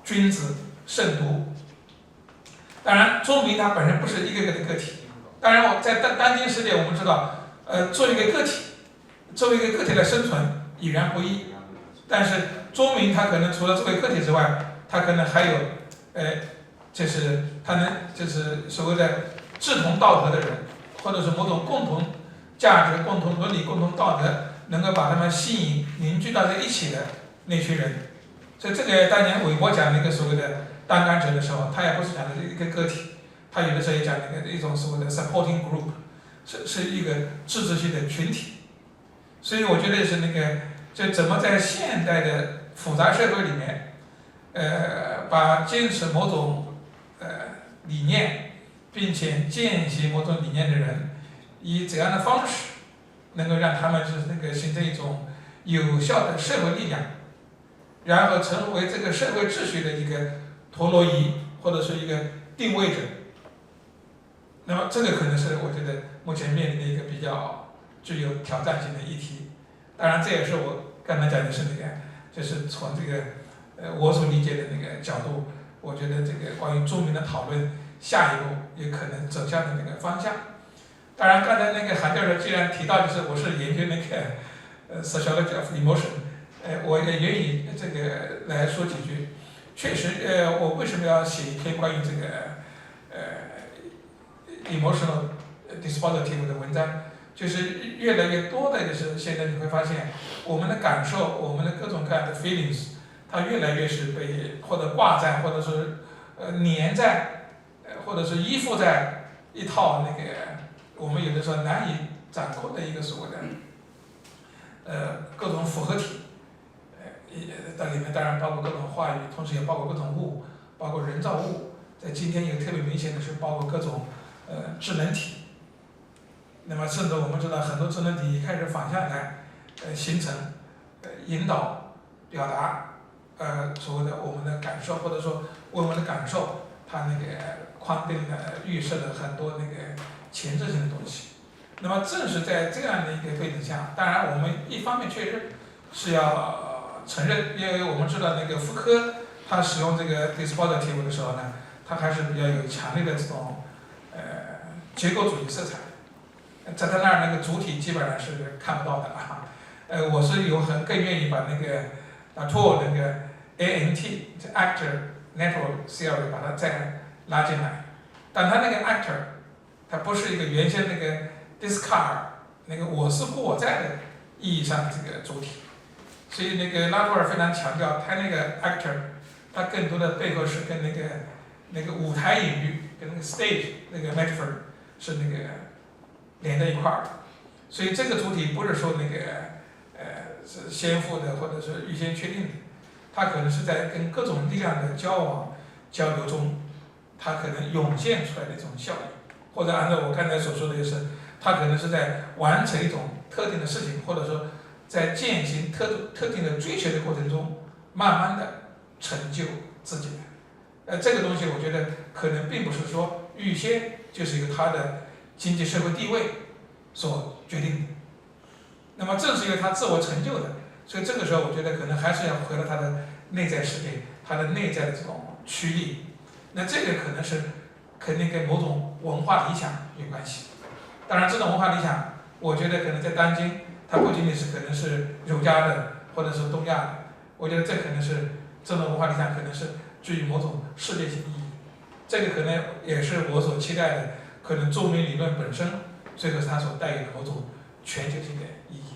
君子慎独。当然中民它本身不是一个个的个体，当然我在当今世界我们知道作为一个个体的生存已然不易，但是中民他可能除了作为个体之外，他可能还有就是他能就是所谓的志同道合的人，或者是某种共同价值、共同伦理、共同道德能够把他们吸引凝聚到在一起的那群人。所以这个当年韦伯讲那个所谓的单干者的时候，他也不是讲的一个个体，他有的时候也讲那个一种所谓的 supporting group， 是一个支持性的群体。所以我觉得是那个就怎么在现代的复杂社会里面，把坚持某种理念，并且践行某种理念的人，以怎样的方式能够让他们是那个形成一种有效的社会力量，然后成为这个社会秩序的一个陀螺仪或者是一个定位者。那么这个可能是我觉得目前面临的一个比较具有挑战性的议题。当然这也是我刚才讲的是那个，就是从这个我所理解的那个角度，我觉得这个关于中民的讨论下一步也可能走向的那个方向。当然刚才那个韩教授既然提到就是我是研究那个sociology of emotion，我也愿意这个来说几句。确实我为什么要写一篇关于这个emotional dispositive 的文章，就是越来越多的就是现在你会发现我们的感受，我们的各种各样的 feelings， 它越来越是被或者挂在或者是粘在或者是依附在一套那个我们有的时候难以掌控的一个所谓的各种复合体，在里面当然包括各种话语，同时也包括各种物，包括人造物。在今天也特别明显的是包括各种智能体。那么甚至我们知道很多智能体开始反向来形成引导表达所谓的我们的感受，或者说为我们的感受它那个框定的预设的很多那个前置性的东西。那么正是在这样的一个背景下，当然我们一方面确实是要承认，因为我们知道那个福柯他使用这个 dispositive 的时候呢，他还是比较有强烈的这种结构主义色彩。在他那儿那个主体基本上是看不到的啊。我是更愿意把那个Latour那个 ANT 这 actor network theory 把它再拉进来。但他那个 actor， 它不是一个原先那个 Descartes 那个我是故我在的意义上的这个主体。所以那个拉图尔非常强调，他那个 actor， 他更多的背后是跟那个舞台隐喻，跟那个 stage 那个 metaphor 是那个连在一块儿的。所以这个主体不是说那个是先附的或者是预先确定的，它可能是在跟各种力量的交往、交流中，它可能涌现出来的一种效应，或者按照我刚才所说的，就是它可能是在完成一种特定的事情，或者说在践行特定的追求的过程中，慢慢的成就自己的。这个东西我觉得可能并不是说预先就是由他的经济社会地位所决定的。那么正是因为他自我成就的，所以这个时候我觉得可能还是要回到他的内在世界，他的内在的这种驱力。那这个可能是肯定跟某种文化理想有关系。当然，这种文化理想，我觉得可能在当今，它不仅仅是可能是儒家的，或者是东亚的，我觉得这可能是这种文化理想可能是具有某种世界性意义。这个可能也是我所期待的，可能中民理论本身，最后它所带有的某种全球性的意义。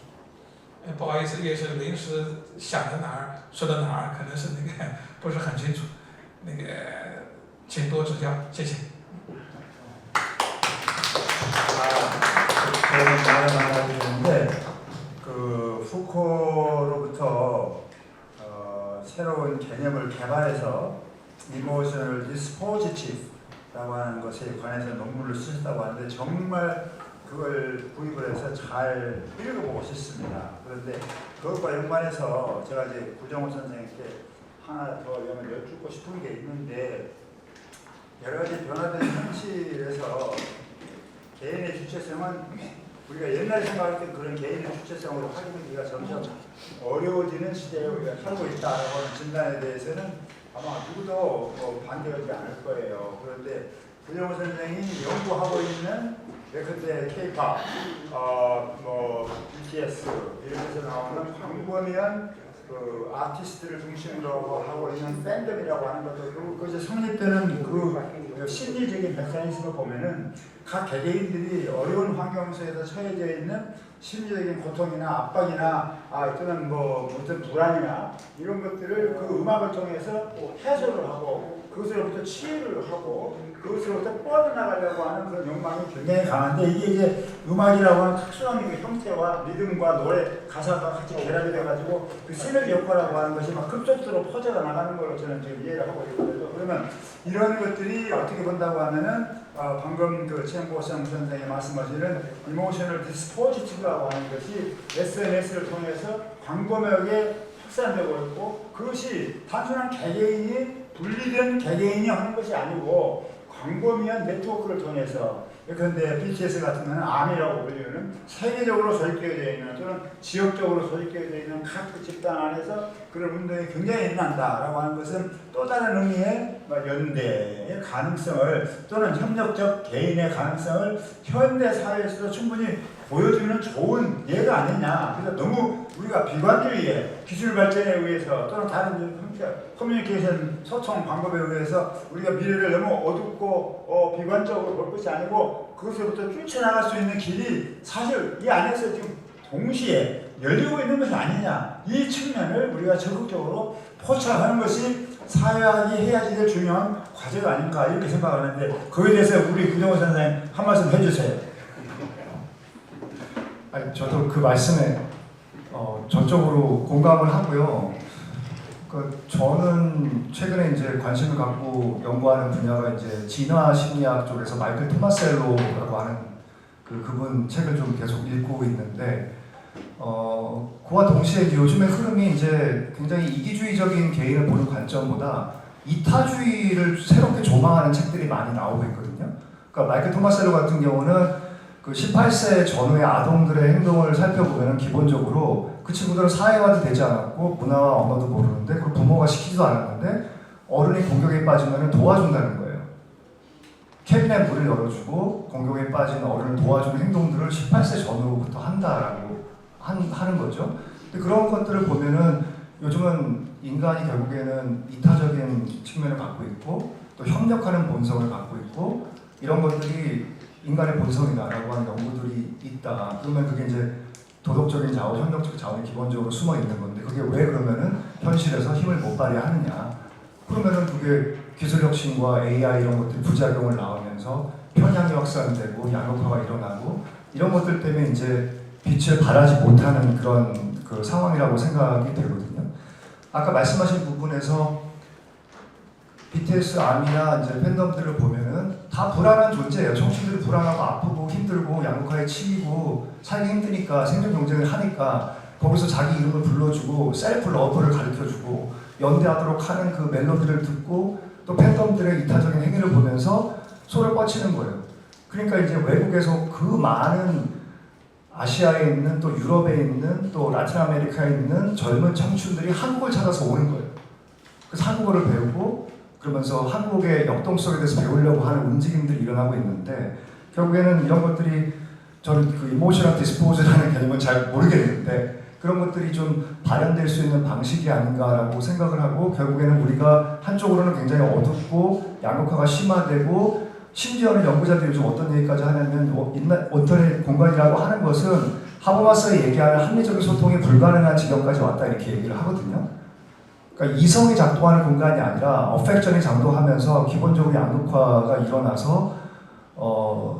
不好意思，也是临时想到哪儿说到哪儿，可能是那个不是很清楚，那个请多指教，谢谢。 저는 말을 많아지는데 후코로부터 새로운 개념을 개발해서 Emotional Dispositive라고 하는 것에 관해서 논문을 쓰셨다고 하는데 정말 그걸 구입을 해서 잘 읽어보고 싶습니다. 그런데 그것과 연관해서 제가 이제 구정호 선생님께 하나 더 여쭙고 싶은 게 있는데 여러 가지 변화된 현실에서 개인의 주체성은 우리가 옛날에 생각할 때 그런 개인의 주체성으로 확인하기가 점점 어려워지는 시대에 우리가 살고 있다라고 하는 진단에 대해서는 아마 누구도 반대하지 않을 거예요. 그런데 구정호 선생이 연구하고 있는 예컨대 K-pop, BTS 이런 데서 나오는 광범위한 그 아티스트를 중심으로 하고 있는 팬덤이라고 하는 것도 그것이 성립되는 그 심리적인 메커니즘을 보면은 각 개개인들이 어려운 환경 속에서 처해져 있는 심리적인 고통이나 압박이나 또는 무슨 불안이나 이런 것들을 그 음악을 통해서 해소를 하고 그것으로부터 치유를 하고 그것으로부터 뻗어나가려고 하는 그런 욕망이 굉장히 강한데 이게 이제 음악이라고 하는 특수한 그 형태와 리듬과 노래 가사가 같이 결합이 돼가지고 그 시너지 효과라고 하는 것이 막 급속도로 퍼져가 나가는 걸로 저는 지금 이해를 하고 있거든요. 그러면 이런 것들이 어떻게 본다고 하면은 방금 그 최영보성 선생이 말씀하시는 이모셔널 디스포지티브라고 하는 것이 SNS를 통해서 광범위하게 확산되고 있고 그것이 단순한 개개인이 분리된 개개인이 하는 것이 아니고 광범위한 네트워크를 통해서 그런데 BTS 같은 경우는 암이라고 불리는 세계적으로 소집되어 있는 또는 지역적으로 소집되어 있는 각 집단 안에서 그런 운동이 굉장히 일어난다라고 하는 것은 또 다른 의미의 연대의 가능성을 또는 협력적 개인의 가능성을 현대 사회에서도 충분히 보여주는 좋은 예가 아니냐. 그래서 너무 우리가 비관주의에 기술 발전에 의해서 또는 다른 커뮤니케이션 소통 방법에 의해서 우리가 미래를 너무 어둡고 비관적으로 볼 것이 아니고 그것으로부터 뛰쳐나갈 수 있는 길이 사실 이 안에서 지금 동시에 열리고 있는 것이 아니냐. 이 측면을 우리가 적극적으로 포착하는 것이 사회학이 해야지 될 중요한 과제가 아닌가 이렇게 생각하는데 그에 대해서 우리 구정호 선생님 한 말씀 해주세요. 아니, 저도 그 말씀에 전적으로 공감을 하고요. 저는 최근에 이제 관심을 갖고 연구하는 분야가 이제 진화 심리학 쪽에서 마이클 토마셀로라고 하는 그분 책을 좀 계속 읽고 있는데, 그와 동시에 요즘의 흐름이 이제 굉장히 이기주의적인 개인을 보는 관점보다 이타주의를 새롭게 조망하는 책들이 많이 나오고 있거든요. 그러니까 마이클 토마셀로 같은 경우는 그 18세 전후의 아동들의 행동을 살펴보면 기본적으로 그 친구들은 사회화도 되지 않았고 문화와 언어도 모르는데 그걸 부모가 시키지도 않았는데 어른이 공격에 빠지면 도와준다는 거예요. 캐비넷 문을 열어주고 공격에 빠진 어른을 도와주는 행동들을 18세 전후부터 한다라고 하는 거죠. 근데 그런 것들을 보면은 요즘은 인간이 결국에는 이타적인 측면을 갖고 있고 또 협력하는 본성을 갖고 있고 이런 것들이 인간의 본성이다라고 하는 연구들이 있다. 그러면 그게 이제 도덕적인 자원, 협력적 자원이 기본적으로 숨어 있는 건데 그게 왜 그러면은 현실에서 힘을 못 발휘하느냐? 그러면은 그게 기술 혁신과 AI 이런 것들이 부작용을 낳으면서 편향이 확산되고 양극화가 일어나고 이런 것들 때문에 이제 빛을 발하지 못하는 그런 그 상황이라고 생각이 되거든요. 아까 말씀하신 부분에서 BTS 아미나 이제 팬덤들을 보면은 다 불안한 존재예요. 청춘들이 불안하고 아프고 힘들고 양극화에 치이고 살기 힘드니까 생존 경쟁을 하니까 거기서 자기 이름을 불러주고 셀프 러브를 가르쳐주고 연대하도록 하는 그 멜로디를 듣고 또 팬덤들의 이타적인 행위를 보면서 소를 뻗치는 거예요. 그러니까 이제 외국에서 그 많은 아시아에 있는 또 유럽에 있는 또 라틴 아메리카에 있는 젊은 청춘들이 한국을 찾아서 오는 거예요. 그래서 한국어를 배우고 그러면서 한국의 역동성에 대해서 배우려고 하는 움직임들이 일어나고 있는데 결국에는 이런 것들이 저는 그 이모셔널 디스포즈라는 개념은 잘 모르겠는데 그런 것들이 좀 발현될 수 있는 방식이 아닌가라고 생각을 하고 결국에는 우리가 한쪽으로는 굉장히 어둡고 양극화가 심화되고 심지어는 연구자들이 요즘 어떤 얘기까지 하냐면 인터넷 공간이라고 하는 것은 하버마스가 얘기하는 합리적인 소통이 불가능한 지경까지 왔다 이렇게 얘기를 하거든요. 그러니까 이성이 작동하는 공간이 아니라 어펙션이 작동하면서 기본적으로 양극화가 일어나서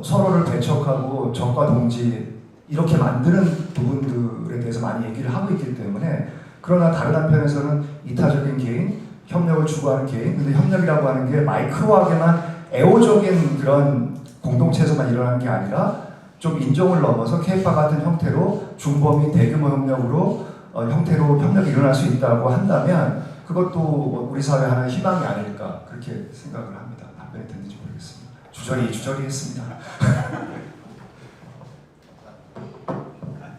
서로를 배척하고 적과 동지 이렇게 만드는 부분들에 대해서 많이 얘기를 하고 있기 때문에 그러나 다른 한편에서는 이타적인 개인, 협력을 추구하는 개인 근데 협력이라고 하는 게 마이크로하게만 애호적인 그런 공동체에서만 일어나는 게 아니라 좀 인종을 넘어서 케이팝 같은 형태로 중범위 대규모 협력으로 형태로 협력이 일어날 수 있다고 한다면 그것도 우리 사회 하나의 희망이 아닐까 그렇게 생각을 합니다. 답변이 됐는지 모르겠습니다. 주저리 했습니다.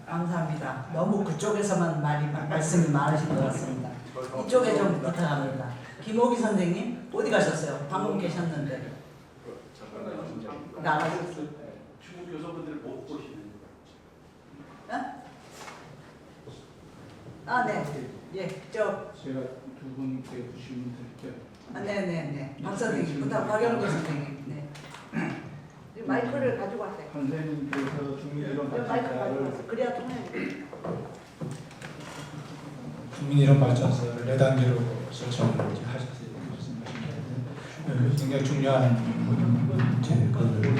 감사합니다. 너무 그쪽에서만 말씀이 많으신 것 같습니다. 이쪽에 좀 부탁합니다. 김호기 선생님 어디 가셨어요? 방금 계셨는데. 나가셨어요. 중국 교수분들 못 보시는 아, 네. 예, 제가 두 분께 질문 드릴게요. 네네네. 박 선생님, 부탁, 박영도 선생님. 네. 마이크를 가지고 왔어요. 선생님께서 중민이론 마이크 가지고 왔어요. 그래야 통해요. 국민이론 발전소를 4단계로 설정을 하셨어요. 굉장히 중요한 그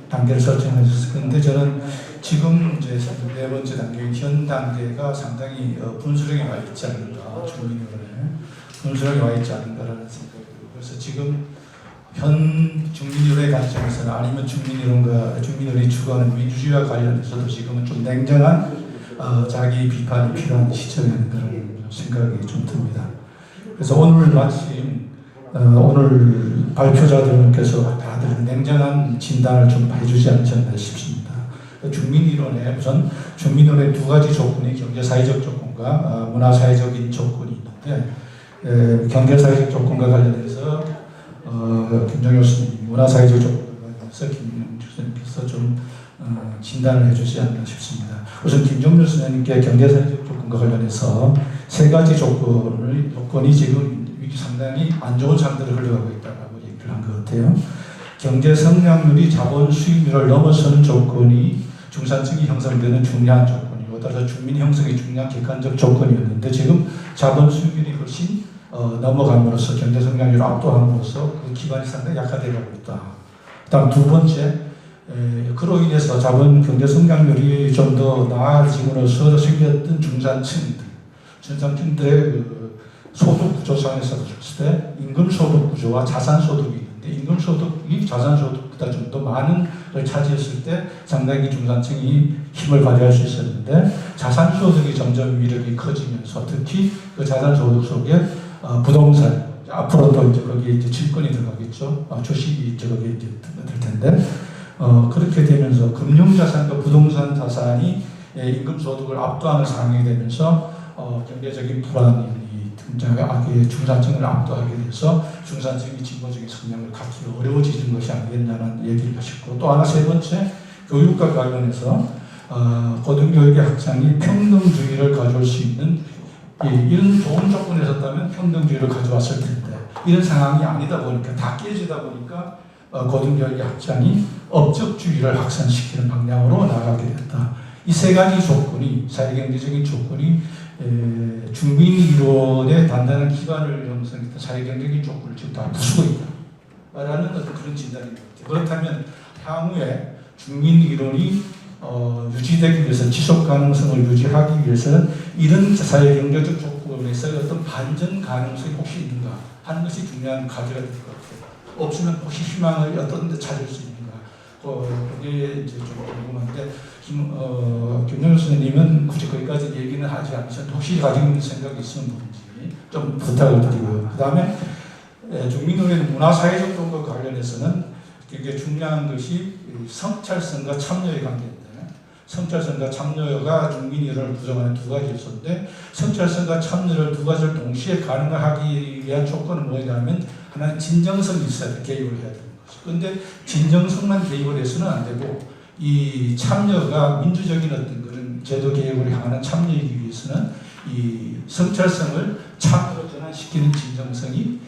단계를 설정하셨어요. 그런데 저는 지금 이제 4번째 단계인 현 단계가 상당히 분수령에 와 있지 않는가, 중민이론에 분수령에 와 있지 않는가라는 생각이 들고 그래서 지금 현 중민이론의 관점에서는 아니면 중민이론이 추구하는 민주주의와 관련해서도 지금은 좀 냉정한 자기 비판이 필요한 시점이 아닌가라는 생각이 좀 듭니다. 그래서 오늘 마침 오늘 발표자들께서 다들 냉정한 진단을 좀 해주지 않으셨나 싶습니다. 중민이론에 우선 중민이론의 두 가지 조건이 경제사회적 조건과 문화사회적인 조건이 있는데 경제사회적 조건과 관련해서 김정일 교수님 문화사회적 조건과 관련해서 김 교수님께서 좀 진단을 해주지 않나 싶습니다. 우선 김정일 교수님께 경제사회적 조건과 관련해서 세 가지 조건이 지금 상당히 안 좋은 상태를 흘러가고 있다고 얘기를 한 것 같아요. 경제 성장률이 자본 수익률을 넘어서는 조건이 중산층이 형성되는 중요한 조건이고 따라서 주민 형성이 중요한 객관적 조건이었는데 지금 자본 수익률이 훨씬 넘어감으로써 경제 성장률을 압도함으로써 그 기반이 상당히 약화되고 있다. 다음 두 번째, 그로 인해서 자본 경제 성장률이 좀 더 나아짐으로써 생겼던 중산층들의 그 소득 구조상에서 봤을 때 임금 소득 구조와 자산 소득이 있는데 임금 소득이 자산 소득보다 좀 더 많은 걸 차지했을 때 상당히 중산층이 힘을 발휘할 수 있었는데 자산 소득이 점점 위력이 커지면서 특히 그 자산 소득 속에 부동산 앞으로 또 이제 거기에 이제 질권이 들어가겠죠. 주식이 이제 거기에 이제 들 텐데 그렇게 되면서 금융 자산과 부동산 자산이 임금 소득을 압도하는 상황이 되면서 경제적인 불안이 중산층을 압도하게 돼서 중산층이 진보적인 성향을 갖기 어려워지는 것이 아니겠냐는 얘기를 하셨고 또 하나 세 번째 교육과 관련해서 고등교육의 확장이 평등주의를 가져올 수 있는 이런 좋은 조건에 섰다면 평등주의를 가져왔을 텐데 이런 상황이 아니다 보니까 다 깨지다 보니까 고등교육의 확장이 업적주의를 확산시키는 방향으로 나가게 됐다. 이 세 가지 조건이 사회경제적인 조건이 중민이론의 단단한 기반을 형성했던 사회경제적인 조건을 지금 다 부수고 있다라는 어떤 그런 진단인 것 같아요. 그렇다면 향후에 중민이론이 유지되기 위해서 지속 가능성을 유지하기 위해서는 이런 사회경제적 조건을 부분에서 어떤 반전 가능성이 혹시 있는가 하는 것이 중요한 과제가 될 것 같아요. 없으면 혹시 희망을 어떤 데 찾을 수 있는가. 그게 이제 좀 궁금한데 김영우 선생님은 굳이 거기까지 얘기는 하지 않으셨는데 혹시 가지고 있는 생각이 있으면 뭔지 좀 부탁을 드리고요. 그 다음에 중민노래는 문화사회적 동과 관련해서는 굉장히 중요한 것이 성찰성과 참여의 관계입니다. 성찰성과 참여가 중민의를 구성하는 두 가지 요소인데 성찰성과 참여를 두 가지를 동시에 가능하기 위한 조건은 뭐냐면 하나는 진정성이 있어야 돼. 개입을 해야 되는 거죠. 그런데 진정성만 개입을 해서는 안 되고 이 참여가 민주적인 어떤 그런 제도 개혁을 향하는 참여이기 위해서는 이 성찰성을 참여로 전환시키는 진정성이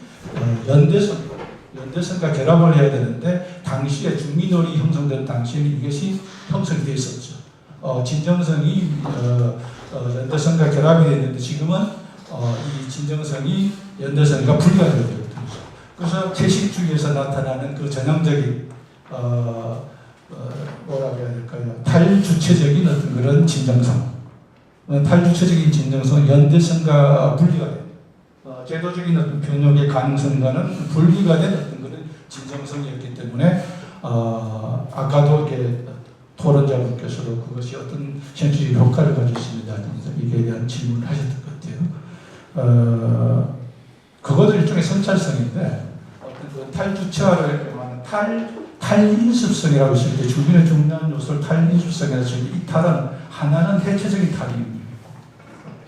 연대성과 결합을 해야 되는데 당시에 중민노리 형성된 당시에는 이것이 형성이 되어 있었죠. 진정성이 연대성과 결합이 되는데 지금은 이 진정성이 연대성과 분리가 되어 있거든요. 그래서 채식주의에서 나타나는 그 전형적인 뭐라고 해야 될까요? 탈주체적인 어떤 그런 진정성, 탈주체적인 진정성, 연대성과 분리가 됩니다. 제도적인 어떤 변혁의 가능성과는 분리가 된 어떤 그런 진정성이었기 때문에 아까도 이렇게 토론자분께서도 그것이 어떤 현실적인 효과를 가질 수 있느냐 이게 대한 질문을 하셨던 것 같아요. 그것도 일종의 성찰성인데 어떤 그 탈주체화를 말하는 탈인습성이라고 했을 때 주변의 중요한 요소를 탈인습성이라서 이 탈은 하나는 해체적인 탈입니다.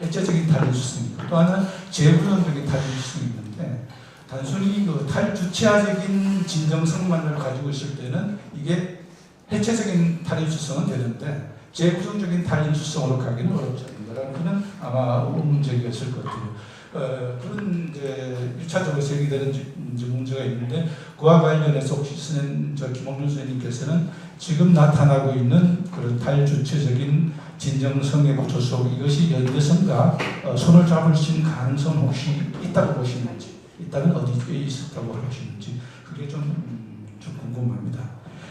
해체적인 탈인습성이고 또 하나는 재구성적인 탈인습성이 있는데 단순히 그 탈주체화적인 진정성만을 가지고 있을 때는 이게 해체적인 탈인수성은 되는데 재구성적인 탈인수성으로 가기는 어렵지 않는다라는 그는 아마 문제였을 것 같아요. 그런 이제 1차적으로 제기되는 이제 문제가 있는데 그와 관련해서 혹시 김홍준 선생님께서는 지금 나타나고 있는 그런 탈주체적인 진정성의 구조 속 이것이 연대성과 손을 잡을 수 있는 가능성은 혹시 있다고 보시는지 있다면 어디에 있었다고 보시는지 그게 좀 궁금합니다.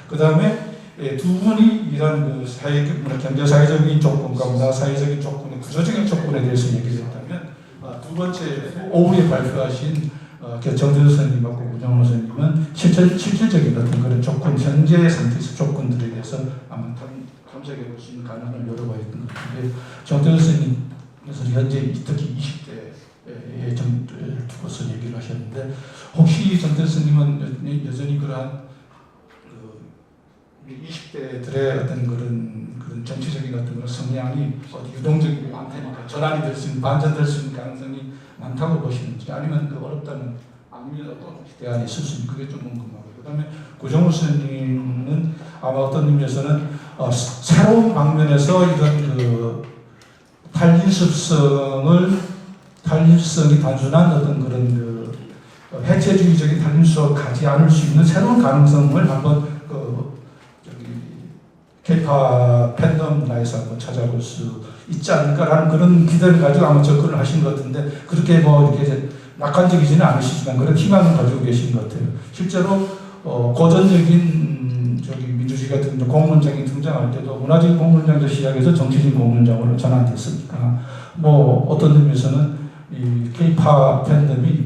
그 다음에 두 분이 이런 그 경제사회적인 조건과 문화사회적인 조건의 구조적인 조건에 대해서 얘기를 했다면 두 번째 오후에 발표하신 정재수 선생님하고 문정호 선생님은 실질적인 어떤 그런 조건, 현재 상태에서 조건들에 대해서 아마 탐색해 볼 수 있는 가능성을 열어봐야 했던 것 같은데 정재수 선생님께서 현재 특히 20대에 좀 두고서 얘기를 하셨는데 혹시 정재수 선생님은 여전히 그러한 20대들의 어떤 그런 정치적인 어떤 그런 성향이 유동적이고 많다니까 전환이 될 수 있는 반전될 수 있는 가능성이 많다고 보시는지 아니면 그 어렵다는 아니면 어떤 대안이 있을 수 있는 그게 좀 궁금하고 그다음에 구정우 선생님은 아마 어떤 의미에서는 새로운 방면에서 이런 그 탈인습성이 단순한 어떤 그런 그 해체주의적인 탈인수를 가지 않을 수 있는 새로운 가능성을 한번 K-팝 팬덤 문화에서 한번 찾아볼 수 있지 않을까라는 그런 기대를 가지고 아마 접근을 하신 것 같은데 그렇게 뭐 이렇게 낙관적이지는 않으시지만 그런 희망을 가지고 계신 것 같아요. 실제로 고전적인 민주주의 같은 공론장이 등장할 때도 문화적인 공론장에서 시작해서 정치적인 공론장으로 전환됐으니까 뭐 어떤 의미에서는 이 K-팝 팬덤이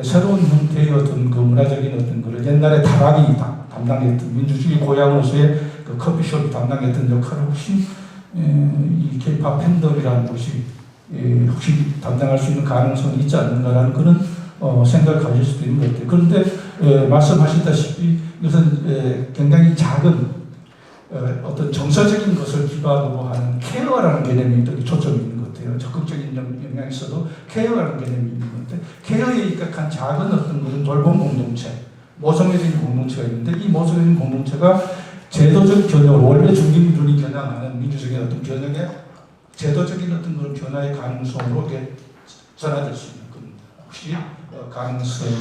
새로운 형태의 어떤 그 문화적인 어떤 그런 옛날에 다락이 담당했던 민주주의 고향으로서의 그 커피숍이 담당했던 역할을 혹시 이 K-팝 팬덤이라는 곳이 혹시 담당할 수 있는 가능성이 있지 않는가라는 그런 생각을 가질 수도 있는 것 같아요. 그런데 말씀하셨다시피 이것은 굉장히 작은 어떤 정서적인 것을 기반으로 하는 케어라는 개념이 또 초점이 있는 것 같아요. 적극적인 영향이 있어도 케어라는 개념이 있는 건데 케어에 입각한 작은 어떤 그런 돌봄 공동체 모성애적인 공동체가 있는데 이 모성애적인 공동체가 제도적 변혁을 원래 중립민주주의 겨냥하는 민주적인 어떤 변혁의 제도적인 어떤 그런 변화의 가능성으로 이렇게 전환될 수 있는 겁니다. 혹시 가능성이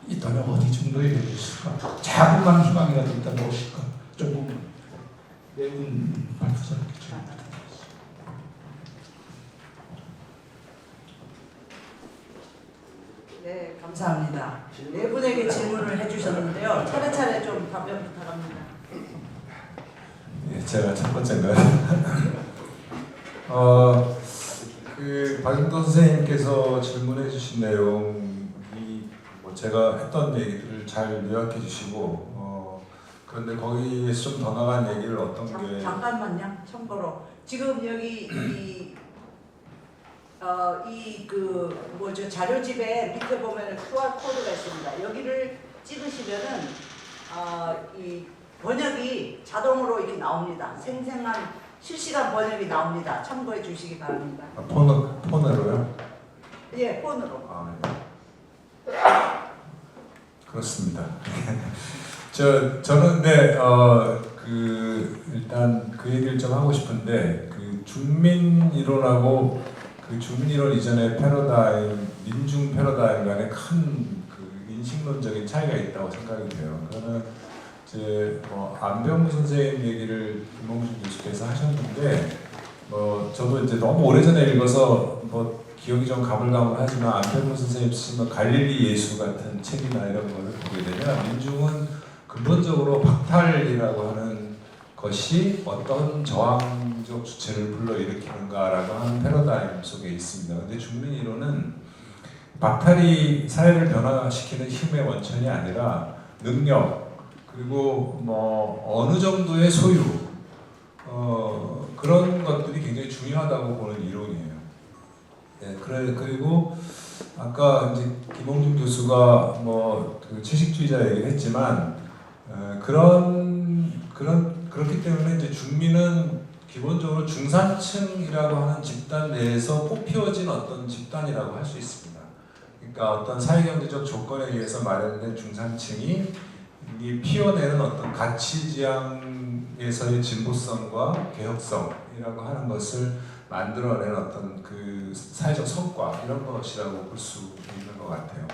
있다면 어디 정도에 있을까? 자그마한 희망이라도 있다면 무엇일까? 조금 매운 발표자를 부탁드리겠습니다. 네, 감사합니다. 네 분에게 질문을 해주셨는데요. 차례차례 좀 답변 부탁합니다. 네, 제가 첫 번째인가요? 그 박윤도 선생님께서 질문해 주신 내용이 뭐 제가 했던 얘기들을 잘 요약해 주시고 그런데 거기에서 좀 더 나간 얘기를 어떤 게 잠깐만요. 참고로 지금 여기 자료집에 밑에 보면 QR 코드가 있습니다. 여기를 찍으시면은 이 번역이 자동으로 이렇게 나옵니다. 생생한 실시간 번역이 나옵니다. 참고해 주시기 바랍니다. 폰으로요? 예, 폰으로. 네. 그렇습니다. 저는 근데 일단 그 얘기를 좀 하고 싶은데 그 중민 이론하고 그 중민 이론 이전의 패러다임, 민중 패러다임 간에 큰 그 인식론적인 차이가 있다고 생각이 돼요. 그거는 이제 뭐 안병무 선생님 얘기를 김홍준 교수께서 하셨는데 저도 이제 너무 오래전에 읽어서 기억이 좀 가물가물하지만 안병무 선생님 쓰신 갈릴리 예수 같은 책이나 이런 거를 보게 되면 민중은 근본적으로 박탈이라고 하는 것이 어떤 저항적 주체를 불러일으키는가라고 하는 패러다임 속에 있습니다. 근데 중민 이론은 박탈이 사회를 변화시키는 힘의 원천이 아니라 능력 그리고 어느 정도의 소유 그런 것들이 굉장히 중요하다고 보는 이론이에요. 네, 그리고 아까 이제 김홍준 교수가 그 채식주의자 얘기를 했지만 그렇기 때문에 이제 중민은 기본적으로 중산층이라고 하는 집단 내에서 꽃피워진 어떤 집단이라고 할 수 있습니다. 그러니까 어떤 사회경제적 조건에 의해서 마련된 중산층이 피워내는 어떤 가치지향에서의 진보성과 개혁성이라고 하는 것을 만들어낸 어떤 그 사회적 성과 이런 것이라고 볼 수 있는 것 같아요.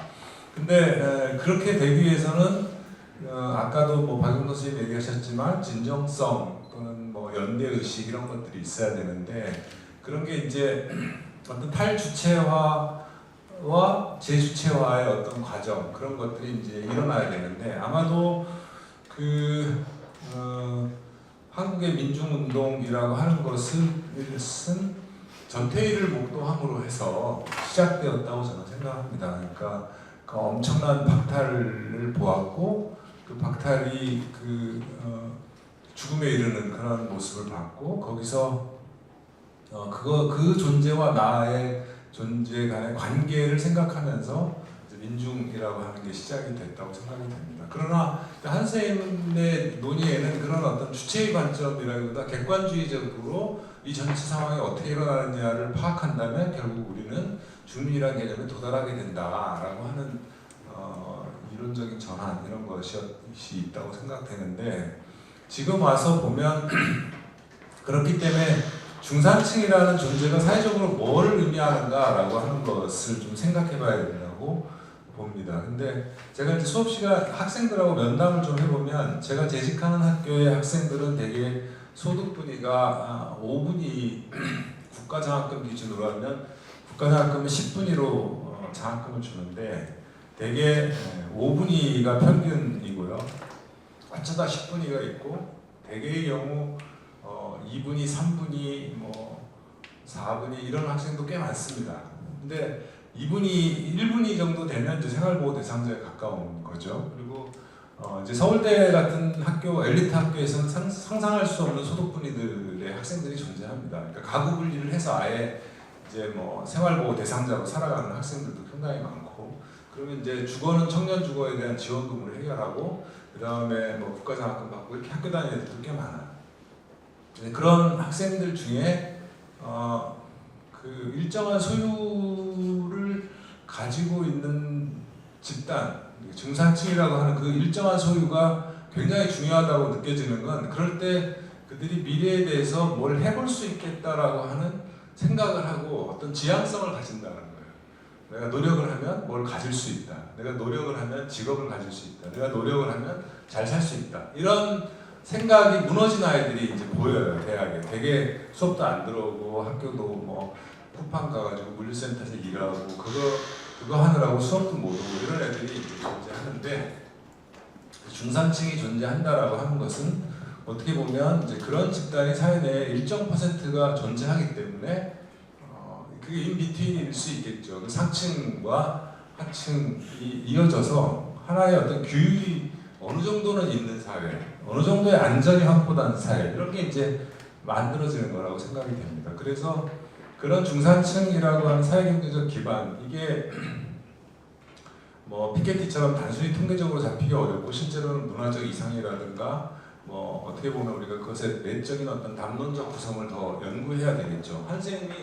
근데 그렇게 되기 위해서는 아까도 박용도 선생님 얘기하셨지만 진정성 또는 연대의식 이런 것들이 있어야 되는데 그런 게 이제 어떤 탈주체화와 재주체화의 어떤 과정 그런 것들이 이제 일어나야 되는데 아마도 한국의 민중운동이라고 하는 것은 전태일을 목도함으로 해서 시작되었다고 저는 생각합니다. 그러니까 그 엄청난 박탈을 보았고 그 박탈이 죽음에 이르는 그런 모습을 봤고 거기서 그 존재와 나의 존재 간의 관계를 생각하면서 민중이라고 하는 게 시작이 됐다고 생각이 됩니다. 그러나 한 선생님의 논의에는 그런 어떤 주체의 관점이라기보다 객관주의적으로 이 전체 상황이 어떻게 일어나느냐를 파악한다면 결국 우리는 중민이라는 개념에 도달하게 된다라고 하는 이론적인 전환 이런 것이 있다고 생각되는데 지금 와서 보면 그렇기 때문에 중산층이라는 존재가 사회적으로 뭘 의미하는가라고 하는 것을 좀 생각해봐야 된다고 봅니다. 근데 제가 이제 수업 시간 학생들하고 면담을 좀 해보면 제가 재직하는 학교의 학생들은 되게 소득 분위가 5분위 국가장학금 기준으로 하면 국가장학금은 10분위로 장학금을 주는데 되게 5분위가 평균이고요. 어쩌다 10분위가 있고 대개의 경우 2분위, 3분위, 4분위 이런 학생도 꽤 많습니다. 근데 2분위, 1분위 정도 되면 이제 생활보호 대상자에 가까운 거죠. 그리고 이제 서울대 같은 학교, 엘리트 학교에서는 상상할 수 없는 소득분위들의 학생들이 존재합니다. 그러니까 가구 분리를 해서 아예 이제 생활보호 대상자로 살아가는 학생들도 상당히 많고, 그러면 이제 주거는 청년 주거에 대한 지원금을 해결하고, 그 다음에 국가장학금 받고 이렇게 학교 다니는 애들도 꽤 많아요. 그런 학생들 중에 그 일정한 소유를 가지고 있는 집단, 중산층이라고 하는 그 일정한 소유가 굉장히 중요하다고 느껴지는 건 그럴 때 그들이 미래에 대해서 뭘 해볼 수 있겠다라고 하는 생각을 하고 어떤 지향성을 가진다는 거예요. 내가 노력을 하면 뭘 가질 수 있다. 내가 노력을 하면 직업을 가질 수 있다. 내가 노력을 하면 잘 살 수 있다. 이런 생각이 무너진 아이들이 이제 보여요, 대학에. 되게 수업도 안 들어오고 학교도 쿠팡 가가지고 물류센터에서 일하고 그거 하느라고 수업도 못 오고 이런 애들이 이제 존재하는데, 중산층이 존재한다라고 하는 것은 어떻게 보면 이제 그런 집단이 사회 내에 일정 퍼센트가 존재하기 때문에 그게 인비트윈일 수 있겠죠. 그 상층과 하층이 이어져서 하나의 어떤 규율이 어느 정도는 있는 사회, 어느 정도의 안전이 확보된 사회, 이런 게 이제 만들어지는 거라고 생각이 됩니다. 그래서 그런 중산층이라고 하는 사회경제적 기반, 이게 뭐 피케티처럼 단순히 통계적으로 잡히기 어렵고 실제로는 문화적 이상이라든가 뭐 어떻게 보면 우리가 그것의 내적인 어떤 담론적 구성을 더 연구해야 되겠죠. 한 선생님이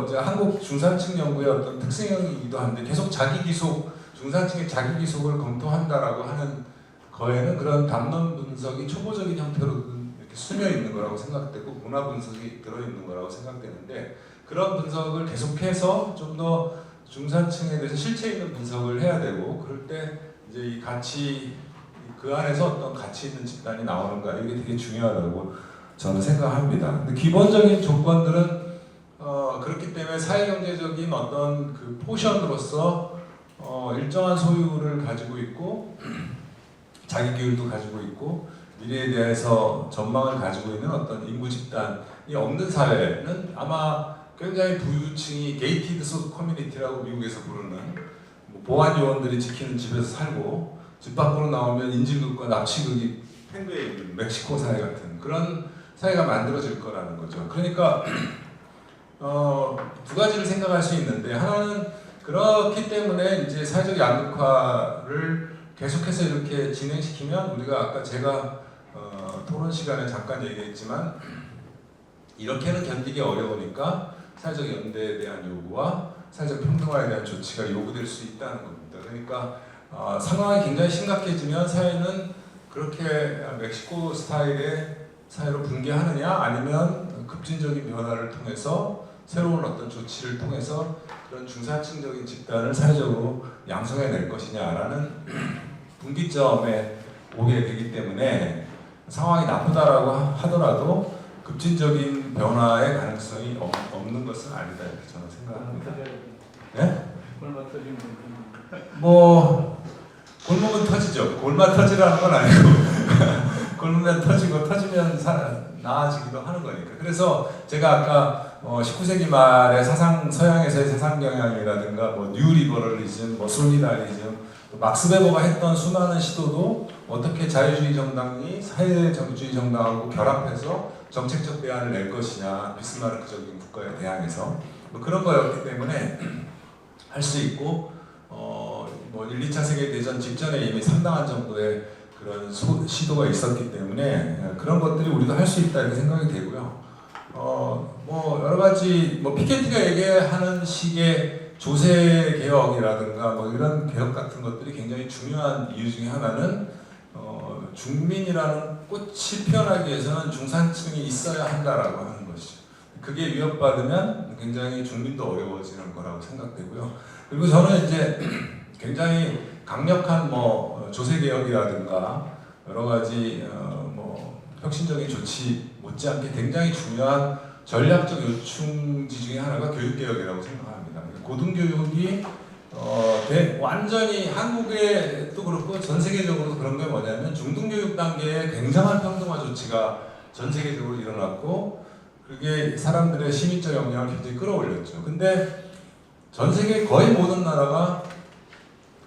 이제 한국 중산층 연구의 어떤 특성이기도 한데 계속 자기 기속, 중산층의 자기 기속을 검토한다라고 하는 거에는 그런 담론 분석이 초보적인 형태로 이렇게 스며 있는 거라고 생각되고 문화 분석이 들어 있는 거라고 생각되는데, 그런 분석을 계속해서 좀 더 중산층에 대해서 실체 있는 분석을 해야 되고, 그럴 때 이제 이 가치, 그 안에서 어떤 가치 있는 집단이 나오는가, 이게 되게 중요하다고 저는 생각합니다. 근데 기본적인 조건들은 그렇기 때문에 사회경제적인 어떤 그 포션으로서 일정한 소유를 가지고 있고 자기 기율도 가지고 있고 미래에 대해서 전망을 가지고 있는 어떤 인구 집단이 없는 사회는 아마 굉장히 부유층이 게이티드 소스 커뮤니티라고 미국에서 부르는, 뭐 보안 요원들이 지키는 집에서 살고 집 밖으로 나오면 인질극과 납치극이 팽배해 있는 멕시코 사회 같은 그런 사회가 만들어질 거라는 거죠. 그러니까 두 가지를 생각할 수 있는데, 하나는 그렇기 때문에 이제 사회적 양극화를 계속해서 이렇게 진행시키면, 우리가 아까 제가 토론 시간에 잠깐 얘기했지만 이렇게는 견디기 어려우니까 사회적 연대에 대한 요구와 사회적 평등화에 대한 조치가 요구될 수 있다는 겁니다. 그러니까 상황이 굉장히 심각해지면 사회는 그렇게 멕시코 스타일의 사회로 붕괴하느냐, 아니면 급진적인 변화를 통해서 새로운 어떤 조치를 통해서 그런 중산층적인 집단을 사회적으로 양성해낼 것이냐라는 분기점에 오게 되기 때문에, 상황이 나쁘다라고 하더라도 급진적인 변화의 가능성이 없는 것은 아니다, 이렇게 저는 생각합니다. 네? 골마 터지면 뭐 골목은 터지죠. 골마 터지라는 건 아니고 골무면 터지고 터지면 나아지기도 하는 거니까. 그래서 제가 아까 19세기 말의 서양에서의 사상 경향이라든가 뭐 뉴리버럴리즘, 뭐 솔리다리즘, 막스 베버가 했던 수많은 시도도 어떻게 자유주의 정당이 사회주의 정당하고 결합해서 정책적 대안을 낼 것이냐, 비스마르크적인 국가에 대항해서 뭐 그런 거였기 때문에 할 수 있고, 뭐 1, 2차 세계대전 직전에 이미 상당한 정도의 그런 시도가 있었기 때문에 그런 것들이 우리도 할 수 있다, 이렇게 생각이 되고요. 뭐 여러 가지 뭐 피케티가 얘기하는 식의 조세 개혁이라든가 뭐 이런 개혁 같은 것들이 굉장히 중요한 이유 중에 하나는 중민이라는 꽃이 피어나기 위해서는 중산층이 있어야 한다라고 하는 것이죠. 그게 위협받으면 굉장히 중민도 어려워지는 거라고 생각되고요. 그리고 저는 이제 굉장히 강력한 뭐 조세 개혁이라든가 여러 가지 뭐 혁신적인 조치 못지않게 굉장히 중요한 전략적 요충지 중에 하나가 교육개혁이라고 생각합니다. 고등교육이 완전히 한국에도 그렇고 전 세계적으로도 그런 게 뭐냐면 중등교육 단계에 굉장한 평등화 조치가 전 세계적으로 일어났고, 그게 사람들의 심리적 역량을 굉장히 끌어올렸죠. 근데 전 세계 거의 모든 나라가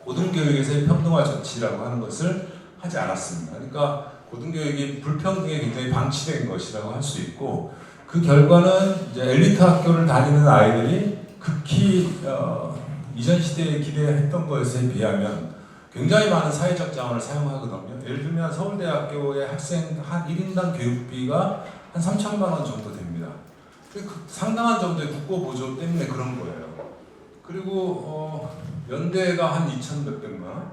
고등교육에서의 평등화 조치라고 하는 것을 하지 않았습니다. 그러니까 고등교육이 불평등에 굉장히 방치된 것이라고 할 수 있고, 그 결과는 이제 엘리트 학교를 다니는 아이들이 극히 이전 시대에 기대했던 것에 비하면 굉장히 많은 사회적 자원을 사용하거든요. 예를 들면 서울대학교의 학생 한 1인당 교육비가 한 3천만 원 정도 됩니다. 상당한 정도의 국고보조 때문에 그런 거예요. 그리고 연대가 한 2천 몇백만 원.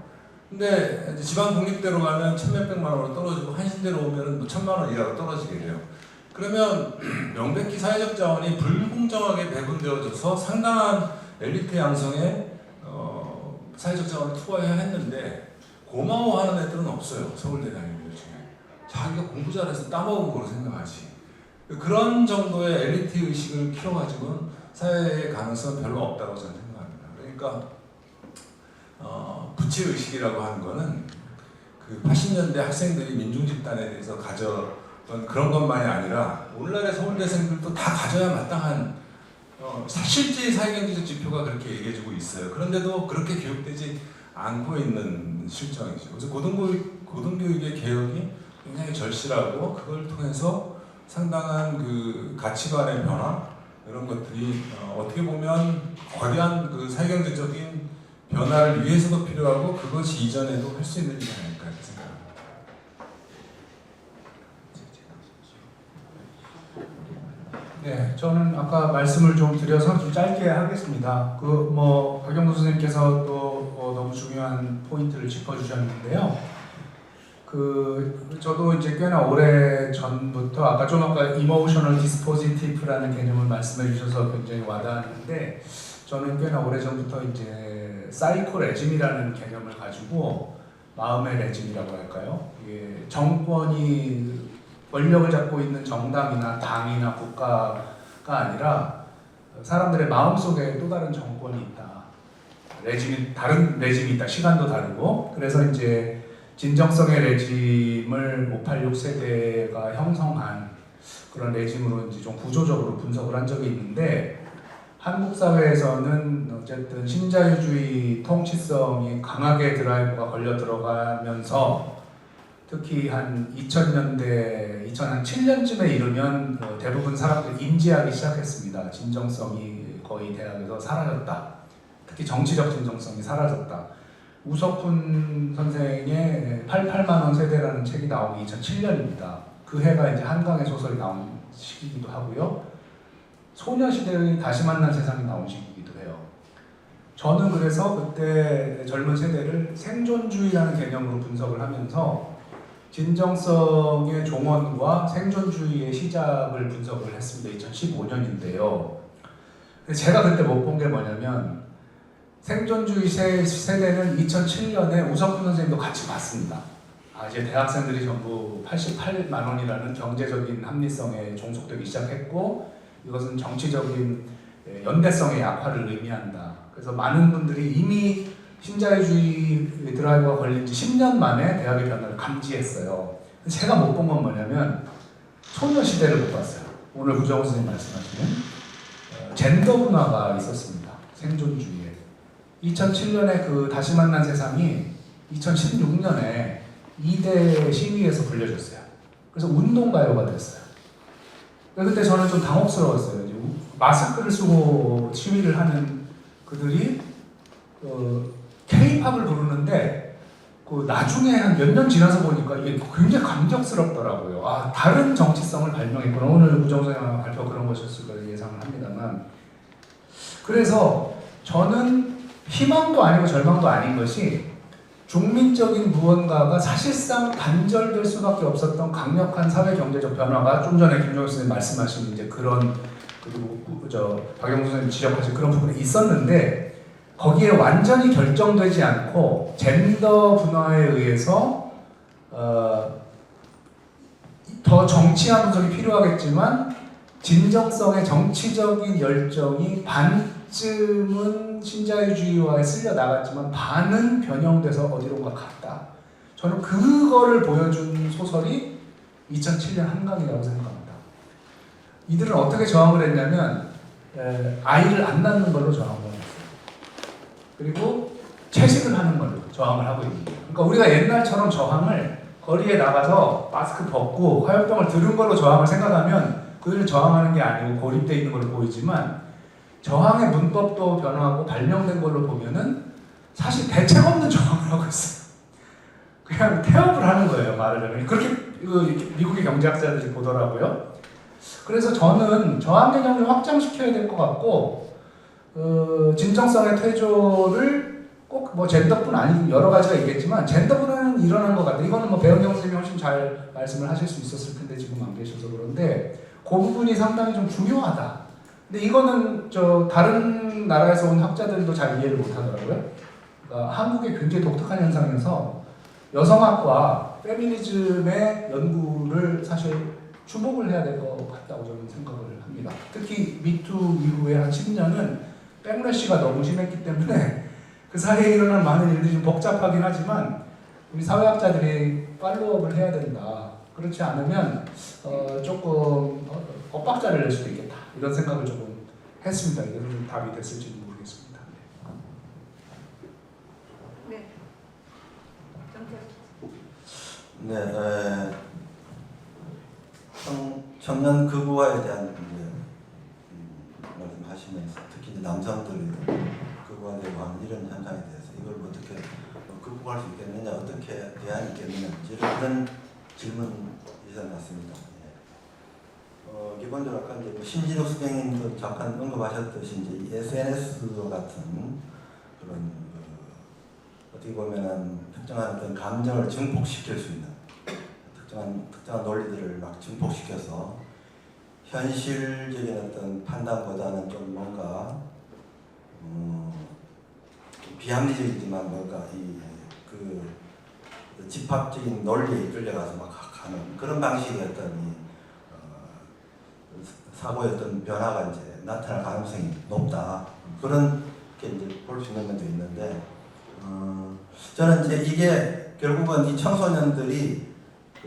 근데 지방 공립대로 가면 1,몇백만 원으로 떨어지고 한신대로 오면 뭐 1,000만 원 이하로 떨어지게 돼요. 그러면 명백히 사회적 자원이 불공정하게 배분되어져서 상당한 엘리트 양성에 사회적 자원을 투하해야 했는데, 고마워하는 애들은 없어요. 서울대 다니는 애들 중에. 자기가 공부 잘해서 따먹은 거로 생각하지. 그런 정도의 엘리트 의식을 키워가지고는 사회의 가능성은 별로 없다고 저는 생각합니다. 그러니까 부채 의식이라고 하는 거는 그 80년대 학생들이 민중집단에 대해서 가졌던 그런 것만이 아니라 오늘날의 서울대생들도 다 가져야 마땅한 실제 사회경제적 지표가 그렇게 얘기해주고 있어요. 그런데도 그렇게 교육되지 않고 있는 실정이죠. 그래서 고등교육의 개혁이 굉장히 절실하고 그걸 통해서 상당한 그 가치관의 변화 이런 것들이 어떻게 보면 거대한 그 사회경제적인 변화를 위해서도 필요하고 그것이 이전에도 할 수 있는 일이 아닐까 이렇게 생각합니다. 네, 저는 아까 말씀을 좀 드려서 좀 짧게 하겠습니다. 박영도 선생님께서 또 너무 중요한 포인트를 짚어주셨는데요. 저도 이제 꽤나 오래 전부터 아까 emotional dispositive라는 개념을 말씀해 주셔서 굉장히 와닿았는데 저는 꽤나 오래 전부터 이제 사이코레즘이라는 개념을 가지고 마음의 레즘이라고 할까요? 이게 정권이 권력을 잡고 있는 정당이나 당이나 국가가 아니라 사람들의 마음속에 또 다른 정권이 있다. 다른 레짐이 있다. 시간도 다르고. 그래서 이제 진정성의 레짐을 586 세대가 형성한 그런 레짐으로 이제 좀 구조적으로 분석을 한 적이 있는데 한국 사회에서는 어쨌든 신자유주의 통치성이 강하게 드라이브가 걸려 들어가면서 특히 한 2000년대, 2007년쯤에 이르면 대부분 사람들이 인지하기 시작했습니다. 진정성이 거의 대학에서 사라졌다. 특히 정치적 진정성이 사라졌다. 우석훈 선생의 88만원 세대라는 책이 나온 게 2007년입니다. 그 해가 이제 한강의 소설이 나온 시기이기도 하고요. 소녀시대의 다시 만난 세상이 나온 시기이기도 해요. 저는 그래서 그때 젊은 세대를 생존주의라는 개념으로 분석을 하면서 진정성의 종언과 생존주의의 시작을 분석을 했습니다. 2015년인데요. 제가 그때 못 본 게 뭐냐면 생존주의 세대는 2007년에 우석훈 선생님도 같이 봤습니다. 이제 대학생들이 전부 88만 원이라는 경제적인 합리성에 종속되기 시작했고 이것은 정치적인 연대성의 약화를 의미한다. 그래서 많은 분들이 이미 신자유주의 드라이브가 걸린 지 10년 만에 대학의 변화를 감지했어요. 제가 못 본 건 뭐냐면 소녀시대를 못 봤어요. 오늘 구정호 선생님 말씀하시는 젠더 문화가 있었습니다. 생존주의에. 2007년에 그 다시 만난 세상이 2016년에 2대 심의에서 불려졌어요. 그래서 운동가요가 됐어요. 그때 저는 좀 당혹스러웠어요. 마스크를 쓰고 시위를 하는 그들이 K-팝을 부르는데 나중에 한 몇 년 지나서 보니까 이게 굉장히 감격스럽더라고요. 다른 정치성을 발명했구나. 오늘 구정호 선생님 발표 그런 것이었을 거라 예상을 합니다만. 그래서 저는 희망도 아니고 절망도 아닌 것이 중민적인 무언가가 사실상 단절될 수밖에 없었던 강력한 사회 경제적 변화가 좀 전에 김종혁 선생님 말씀하신 이제 그런 그리고 박영수 선생님 지적하신 그런 부분이 있었는데 거기에 완전히 결정되지 않고 젠더 분화에 의해서 더 정치한 분석이 필요하겠지만 진정성의 정치적인 열정이 반쯤은 신자유주의화에 쓸려 나갔지만 반은 변형돼서 어디론가 갔다. 저는 그거를 보여준 소설이 2007년 한강이라고 생각합니다. 이들은 어떻게 저항을 했냐면 아이를 안 낳는 걸로 저항을 했어요. 그리고 채식을 하는 걸로 저항을 하고 있는 거예요. 그러니까 우리가 옛날처럼 저항을 거리에 나가서 마스크 벗고 화염병을 들은 걸로 저항을 생각하면 그들은 저항하는 게 아니고 고립되어 있는 걸로 보이지만 저항의 문법도 변화하고 발명된 걸로 보면은 사실 대책 없는 저항을 하고 있어요. 그냥 태업을 하는 거예요, 말하자면. 그렇게 미국의 경제학자들이 보더라고요. 그래서 저는 저항 개념을 확장시켜야 될 것 같고 진정성의 퇴조를 꼭 젠더뿐 아니고 여러 가지가 있겠지만 젠더분화는 일어난 것 같아요. 이거는 배은경 선생님이 훨씬 잘 말씀을 하실 수 있었을 텐데 지금 안 계셔서 그런데 그 부분이 상당히 좀 중요하다. 근데 이거는 다른 나라에서 온 학자들도 잘 이해를 못하더라고요. 그러니까 한국의 굉장히 독특한 현상에서 여성학과 페미니즘의 연구를 사실 주목을 해야 될 것 같다고 저는 생각을 합니다. 특히 미투 이후에 한 10년은 백래시가 너무 심했기 때문에 그 사이에 일어난 많은 일들이 좀 복잡하긴 하지만 우리 사회학자들이 팔로우업을 해야 된다. 그렇지 않으면 조금 엇박자를 낼 수도 있겠다. 이런 생각을 조금 했습니다. 이런 답이 됐을지 모르겠습니다. 네. 네, 청년 극우화에 대한 말씀하시면서 특히 이제 남성들이 극우화되고 하는 이런 현상에 대해서 이걸 어떻게 극복할 수 있겠느냐, 어떻게 대안이 있겠느냐 이런 질문이 있었습니다. 기본적으로 아까 이제 신진욱 선생님도 잠깐 언급하셨듯이 이제 SNS 같은 그런 어떻게 보면은 특정한 어떤 감정을 증폭시킬 수 있는 특정한 논리들을 막 증폭시켜서 현실적인 어떤 판단보다는 좀 뭔가 비합리적이지만 뭔가 그 집합적인 논리에 끌려가서 막 하는 그런 방식의 어떤 사고의 어떤 변화가 이제 나타날 가능성이 높다. 그런 게 이제 볼 수 있는 면도 있는데, 저는 이제 이게 결국은 이 청소년들이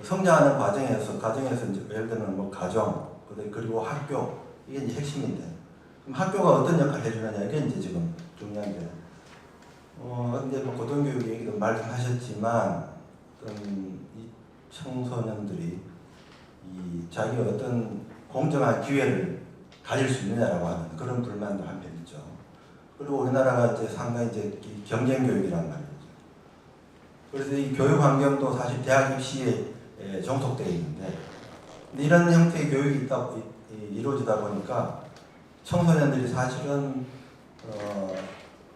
성장하는 과정에서 이제 예를 들면 뭐 가정, 그리고 학교, 이게 이제 핵심인데, 그럼 학교가 어떤 역할을 해주느냐, 이게 이제 지금 중요한데, 근데 뭐 고등교육 얘기도 말씀하셨지만, 이 청소년들이 자기 어떤 공정한 기회를 가질 수 있느냐라고 하는 그런 불만도 한편 있죠. 그리고 우리나라가 이제 상당히 이제 경쟁 교육이란 말이죠. 그래서 이 교육 환경도 사실 대학 입시에 종속되어 있는데, 이런 형태의 교육이 이루어지다 보니까 청소년들이 사실은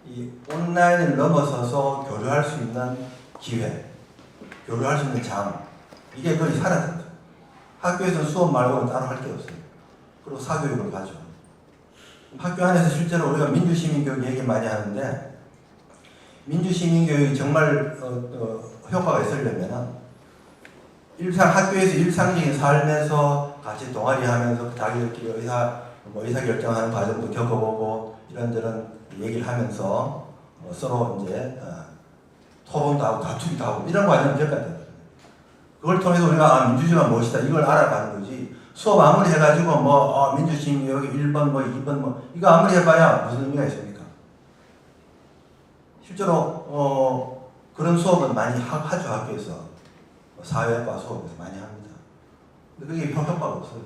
이 온라인을 넘어서서 교류할 수 있는 기회, 교류할 수 있는 장, 이게 거의 사라졌죠. 학교에서 수업 말고는 따로 할 게 없어요. 그리고 사교육을 가죠. 학교 안에서 실제로 우리가 민주시민교육 얘기 많이 하는데, 민주시민교육이 정말 효과가 있으려면 학교에서 일상적인 삶에서 같이 동아리하면서 자기들끼리 의사결정하는 과정도 겪어보고 이런저런 얘기를 하면서 서로 이제 토론도 하고 다투기도 하고 이런 과정을 겪어야 돼요. 그걸 통해서 우리가 민주주의가 무엇이다 이걸 알아가는 거지. 수업 아무리 해가지고 민주시민 여기 1번 2번 이거 아무리 해봐야 무슨 의미가 있습니까? 실제로 그런 수업은 많이 하죠. 학교에서 사회과 수업에서 많이 합니다. 근데 그게 효과가 없어요.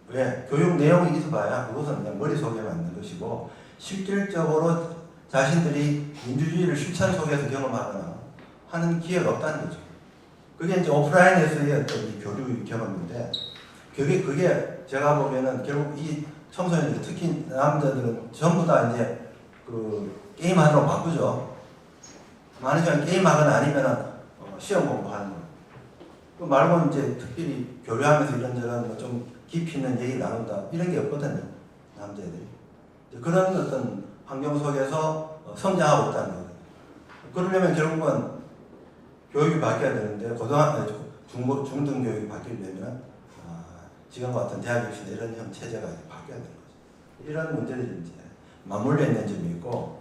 왜? 교육 내용이 있어봐야 그것은 그냥 머릿속에만 있는 것이고 실질적으로 자신들이 민주주의를 실천 속에서 경험하거나 하는 기회가 없다는 거죠. 그게 이제 오프라인에서의 어떤 이 교류 경험인데, 그게 제가 보면은 결국 이 청소년들, 특히 남자들은 전부 다 이제 그 게임하러 바쁘죠. 많은 시간 게임하거나 아니면은 시험 공부하는 거. 그 말고 이제 특별히 교류하면서 이런저런 좀 깊이 있는 얘기 나눈다 이런 게 없거든요. 남자애들이. 그런 어떤 환경 속에서 성장하고 있다는 거거든요. 그러려면 결국은 교육이 바뀌어야 되는데 중등 교육이 바뀌려면 지금과 같은 대학 입시나 이런 형 체제가 바뀌어야 되는 거죠. 이런 문제들이 이제 맞물려 있는 점이 있고,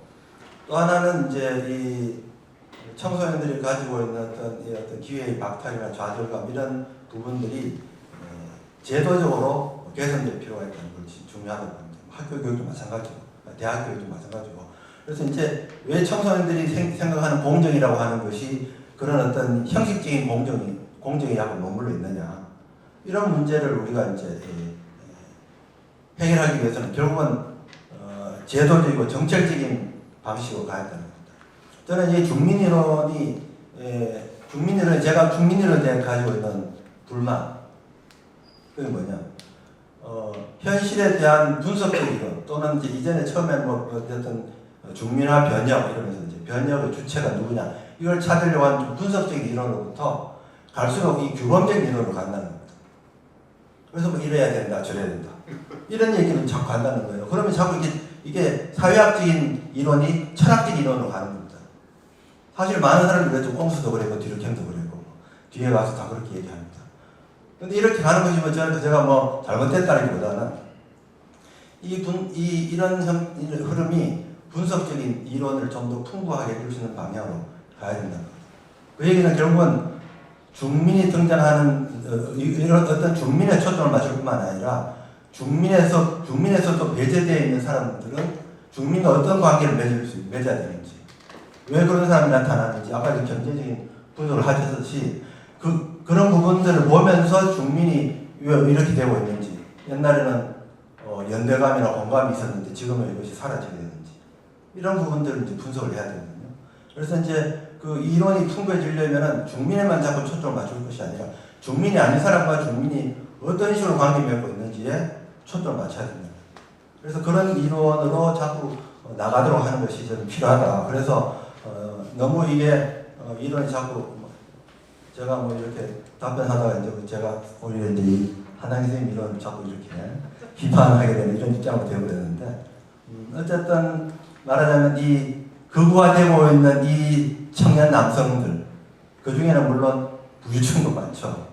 또 하나는 이제 이 청소년들이 가지고 있는 어떤 기회의 박탈이나 좌절감 이런 부분들이 제도적으로 개선될 필요가 있다는 것이 중요하다고 봅니다. 학교 교육도 마찬가지고 대학 교육도 마찬가지고. 그래서 이제 왜 청소년들이 생각하는 공정이라고 하는 것이 그런 어떤 형식적인 공정이 약간 머물러 있느냐, 이런 문제를 우리가 이제 해결하기 위해서는 결국은 제도적이고 정책적인 방식으로 가야 되는 겁니다. 저는 이 중민이론이 제가 중민이론에 대해 가지고 있는 불만, 그게 뭐냐, 현실에 대한 분석적 이론, 또는 이제 이전에 처음에 어떤 중민화 변혁 이러면서 이제 변혁의 주체가 누구냐, 이걸 찾으려고 하는 분석적인 이론으로부터 갈수록 이 규범적인 이론으로 간다는 겁니다. 그래서 뭐 이래야 된다, 저래야 된다, 이런 얘기는 자꾸 한다는 거예요. 그러면 자꾸 이게 사회학적인 이론이 철학적인 이론으로 가는 겁니다. 사실 많은 사람들이 좀 꼼수도 그랬고 뒤룩행도 그랬고 뒤에 가서 다 그렇게 얘기합니다. 근데 이렇게 가는 것이면 제가 뭐 잘못됐다기보다는 이런 흐름이 분석적인 이론을 좀 더 풍부하게 해줄 수 있는 방향으로 가야 된다는 겁니다. 그 얘기는 결국은 중민이 등장하는 이런 어떤 중민의 초점을 맞출 뿐만 아니라 중민에서도 배제되어 있는 사람들은 중민과 어떤 관계를 맺어야 되는지, 왜 그런 사람이 나타나는지, 아까 경제적인 분석을 하셨듯이 그런 부분들을 보면서 중민이 왜 이렇게 되고 있는지, 옛날에는 연대감이나 공감이 있었는데 지금은 이것이 사라지게 되는지, 이런 부분들을 이제 분석을 해야 되거든요. 그래서 이제 그 이론이 풍부해지려면은 중민에만 자꾸 초점을 맞출 것이 아니라 중민이 아닌 사람과 중민이 어떤 식으로 관계 맺고 있는지에 초점을 맞춰야 됩니다. 그래서 그런 이론으로 자꾸 나가도록 하는 것이 좀 필요하다. 그래서 너무 이게 이론이 자꾸 제가 뭐 이렇게 답변하다가 이제 제가 오히려 이제 이 한항희 선생님 이론 자꾸 이렇게 비판하게 되는 이런 입장으로 되어버렸는데, 어쨌든 말하자면 이 극우화되고 있는 이 청년 남성들, 그 중에는 물론 부유층도 많죠.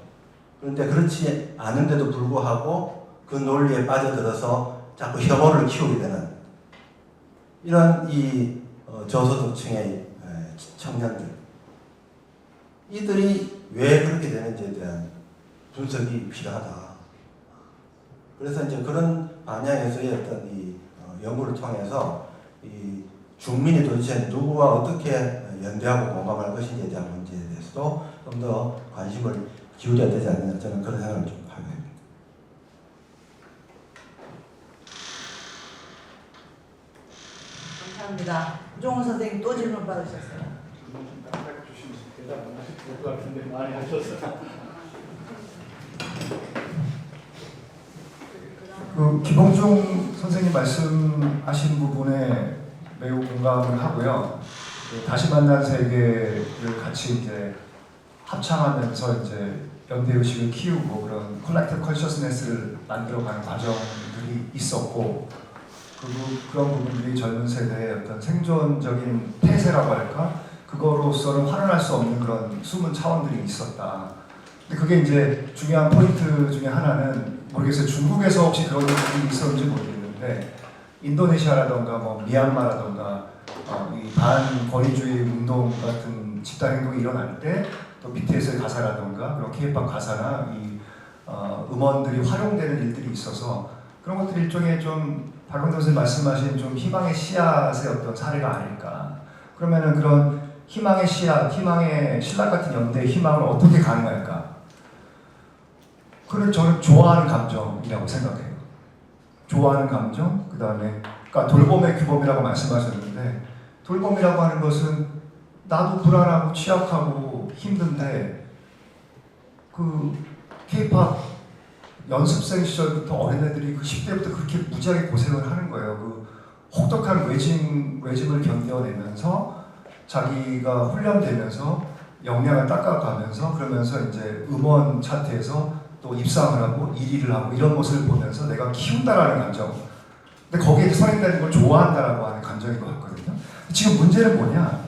그런데 그렇지 않은데도 불구하고 그 논리에 빠져들어서 자꾸 혐오를 키우게 되는 이런 이 저소득층의 청년들, 이들이 왜 그렇게 되는지에 대한 분석이 필요하다. 그래서 이제 그런 방향에서의 어떤 이 연구를 통해서 이 중민이 도대체 누구와 어떻게 연대하고 공감할 것인지에 대한 문제에 대해서도 좀 더 관심을 기울여야 되지 않느냐, 저는 그런 생각을 좀 하게 됩니다. 감사합니다. 우종훈 선생님 또 질문 받으셨어요. 대답 안 하실 것 같은데 많이 하셨어요. 그 김홍중 선생님 말씀하신 부분에 매우 공감을 하고요. 그 다시 만난 세계를 같이 이제 합창하면서 이제 연대 의식을 키우고 그런 콜렉티브 컨셔스네스를 만들어가는 과정들이 있었고, 그리고 그런 부분들이 젊은 세대의 어떤 생존적인 태세라고 할까? 그거로서는 활용할 수 없는 그런 숨은 차원들이 있었다. 근데 그게 이제 중요한 포인트 중에 하나는, 모르겠어요. 중국에서 혹시 그런 일이 있었는지 모르겠는데, 인도네시아라던가 뭐 미얀마라던가 이 반권위주의 운동 같은 집단 행동이 일어날 때 또 BTS의 가사라던가 그런 K-pop 가사나 이 음원들이 활용되는 일들이 있어서 그런 것들이 일종의 좀 박원도 선생님 말씀하신 좀 희망의 씨앗의 어떤 사례가 아닐까. 그러면은 그런 희망의 씨앗, 희망의 신락 같은 연대의 희망을 어떻게 가능할까? 그걸 저는 좋아하는 감정이라고 생각해요. 좋아하는 감정, 그 다음에 그러니까 돌봄의 규범이라고 말씀하셨는데, 돌봄이라고 하는 것은 나도 불안하고 취약하고 힘든데 그 K-pop 연습생 시절부터 어린애들이 그 10대부터 그렇게 무지하게 고생을 하는 거예요. 그 혹독한 외짐을 견뎌내면서 자기가 훈련되면서 역량을 닦아가면서, 그러면서 이제 음원 차트에서 또 입상을 하고 1위를 하고 이런 모습을 보면서 내가 키운다라는 감정, 근데 거기에 선행되는 걸 좋아한다라고 하는 감정인 것 같거든요. 지금 문제는 뭐냐?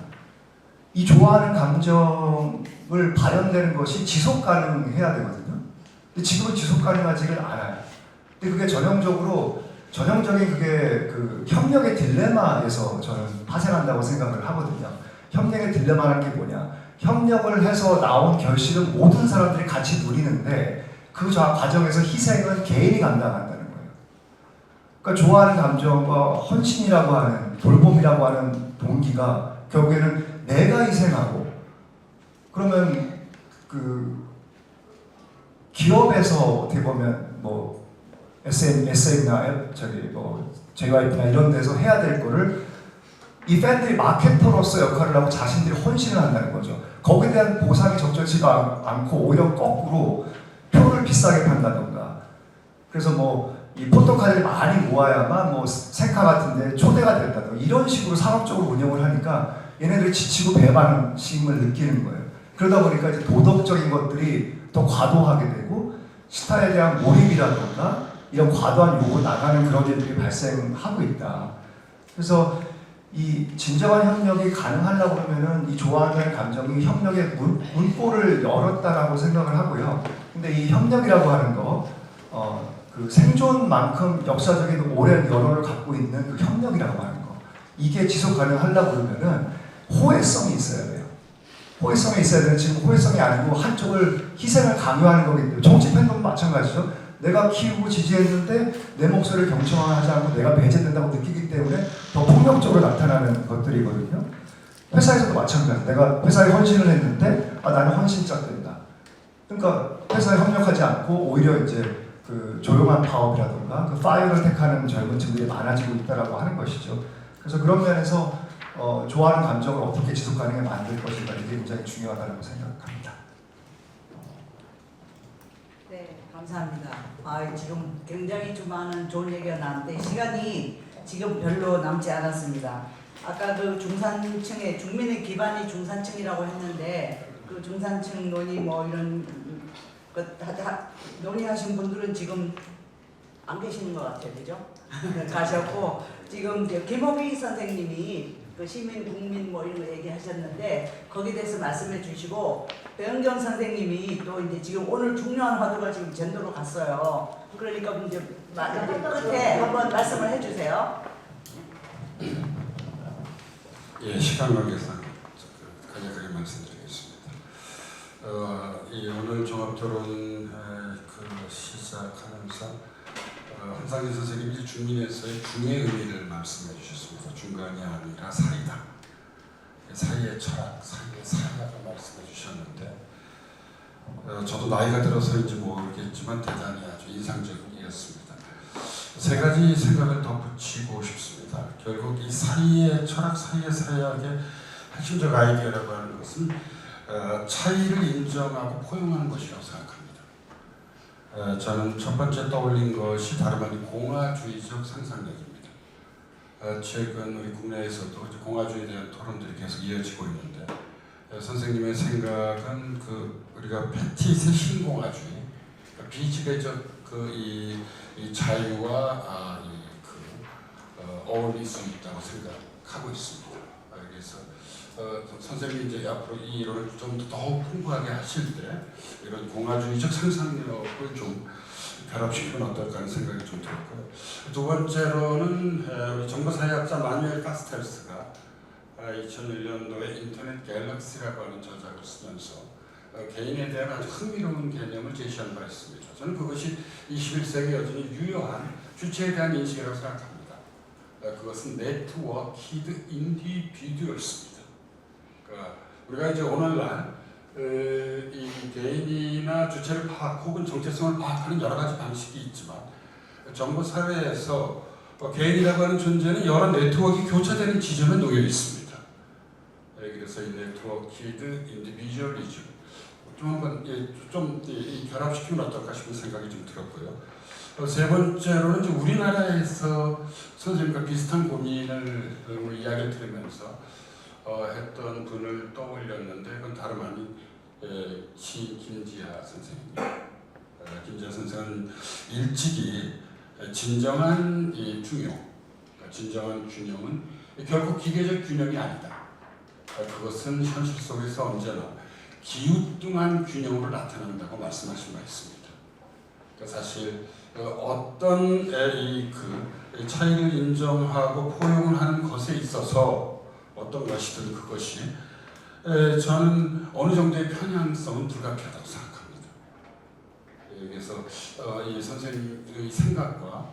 이 좋아하는 감정을 발현되는 것이 지속 가능해야 되거든요. 근데 지금은 지속 가능하지를 않아요. 근데 그게 전형적인 그게 그 협력의 딜레마에서 저는 파생한다고 생각을 하거든요. 협력의 딜레마라는 게 뭐냐? 협력을 해서 나온 결실은 모든 사람들이 같이 누리는데 그 과정에서 희생은 개인이 감당한다는 거예요. 그러니까 좋아하는 감정과 헌신이라고 하는, 돌봄이라고 하는 동기가 결국에는 내가 희생하고, 그러면 그 기업에서 어떻게 보면 뭐 SM나 저기 뭐 JYP나 이런 데서 해야 될 거를 이 팬들이 마케터로서 역할을 하고 자신들이 헌신을 한다는 거죠. 거기에 대한 보상이 적절치가 않고 오히려 거꾸로 표를 비싸게 판다던가, 그래서 뭐 이 포토카드를 많이 모아야만 뭐 세카 같은데 초대가 된다던가 이런 식으로 상업적으로 운영을 하니까 얘네들이 지치고 배반심을 느끼는 거예요. 그러다 보니까 이제 도덕적인 것들이 더 과도하게 되고 스타에 대한 몰입이라던가 이런 과도한 요구 나가는 그런 일들이 발생하고 있다. 그래서 이 진정한 협력이 가능하려고 하면은 이 좋아하는 감정이 협력의 문고를 열었다라고 생각을 하고요. 근데 이 협력이라고 하는 거, 그 생존만큼 역사적인 오랜 연호를 갖고 있는 그 협력이라고 하는 거, 이게 지속 가능하려고 그러면은 호혜성이 있어야 돼요. 호혜성이 있어야 되는, 지금 호혜성이 아니고 한쪽을 희생을 강요하는 거기 때문에 정치 팬덤도 마찬가지죠. 내가 키우고 지지했는데 내 목소리를 경청하지 않고 내가 배제된다고 느끼기 때문에 더 폭력적으로 나타나는 것들이거든요. 회사에서도 마찬가지. 내가 회사에 헌신을 했는데 나는 헌신짝된다. 그러니까 회사에 협력하지 않고 오히려 이제 그 조용한 파업이라든가 그 파이어를 택하는 젊은 층들이 많아지고 있다라고 하는 것이죠. 그래서 그런 면에서 좋아하는 감정을 어떻게 지속 가능하게 만들 것인가 이게 굉장히 중요하다고 생각합니다. 네, 감사합니다. 지금 굉장히 좀 많은 좋은 얘기가 나왔는데 시간이 지금 별로 남지 않았습니다. 아까 그 중산층의 중민의 기반이 중산층이라고 했는데 그 중산층 논의 뭐 이런 다 논의하신 분들은 지금 안 계시는 것 같아요, 그죠? 가셨고 지금 김호기 선생님이 그 시민, 국민 뭐 이런 거 얘기하셨는데 거기에 대해서 말씀해 주시고 배은경 선생님이 또 이제 지금 오늘 중요한 화두가 지금 젠더로 갔어요. 그러니까 이제 끝에 한번 말씀을 해주세요. 예, 시간 관계상 간략하게 말씀드리겠습니다. 이 오늘 종합토론 시작하면서 한상진 선생님이 중민에서의 중의 의미를 말씀해 주셨습니다. 중간이 아니라 사이다. 사이의 철학, 사이의 사이라고 말씀해 주셨는데 저도 나이가 들어서인지 모르겠지만 대단히 아주 인상적이었습니다. 세 가지 생각을 덧붙이고 싶습니다. 결국 이 사이의 철학, 사이의 사이학의 핵심적 아이디어라고 하는 것은 차이를 인정하고 포용하는 것이라고 생각합니다. 저는 첫 번째 떠올린 것이 다름 아닌 공화주의적 상상력입니다. 최근 우리 국내에서도 공화주의에 대한 토론들이 계속 이어지고 있는데 선생님의 생각은 우리가 패티스의 신공화주의, 비지배적 이 자유와 어울릴 수 있다고 생각하고 있습니다. 그래서 선생님이 이제 앞으로 이 이론을 좀 더 풍부하게 하실 때 이런 공화주의적 상상력을 좀 결합시키면 어떨까 하는 생각이 좀 들었고요. 두 번째로는 우리 정보사회학자 마누엘 카스텔스가 2001년도에 인터넷 갤럭시라고 하는 저작을 쓰면서 개인에 대한 아주 흥미로운 개념을 제시한 바 있습니다. 저는 그것이 21세기 여전히 유효한 주체에 대한 인식이라고 생각합니다. 그것은 네트워키드 인디비듀얼스입니다. 그러니까 우리가 이제 오늘날 이 개인이나 주체를 파악 혹은 정체성을 파악하는 여러 가지 방식이 있지만 정보사회에서 개인이라고 하는 존재는 여러 네트워크가 교차되는 지점에 놓여 있습니다. 그래서 이 네트워키드 인디비주얼리즘 좀 한번 좀 결합시키면 어떨까 싶은 생각이 좀 들었고요. 세 번째로는 이제 우리나라에서 선생님과 비슷한 고민을 이야기를 들으면서 했던 분을 떠올렸는데 그건 다름 아닌 시인 김지하 선생입니다. 김지하 선생은 일찍이 진정한 이 균형, 진정한 균형은 결국 기계적 균형이 아니다. 그것은 현실 속에서 언제나 기우뚱한 균형으로 나타난다고 말씀하신 바 있습니다. 사실 어떤 차이를 인정하고 포용을 하는 것에 있어서 어떤 것이든 그것이 저는 어느 정도의 편향성은 불가피하다고 생각합니다. 그래서 이 선생님의 생각과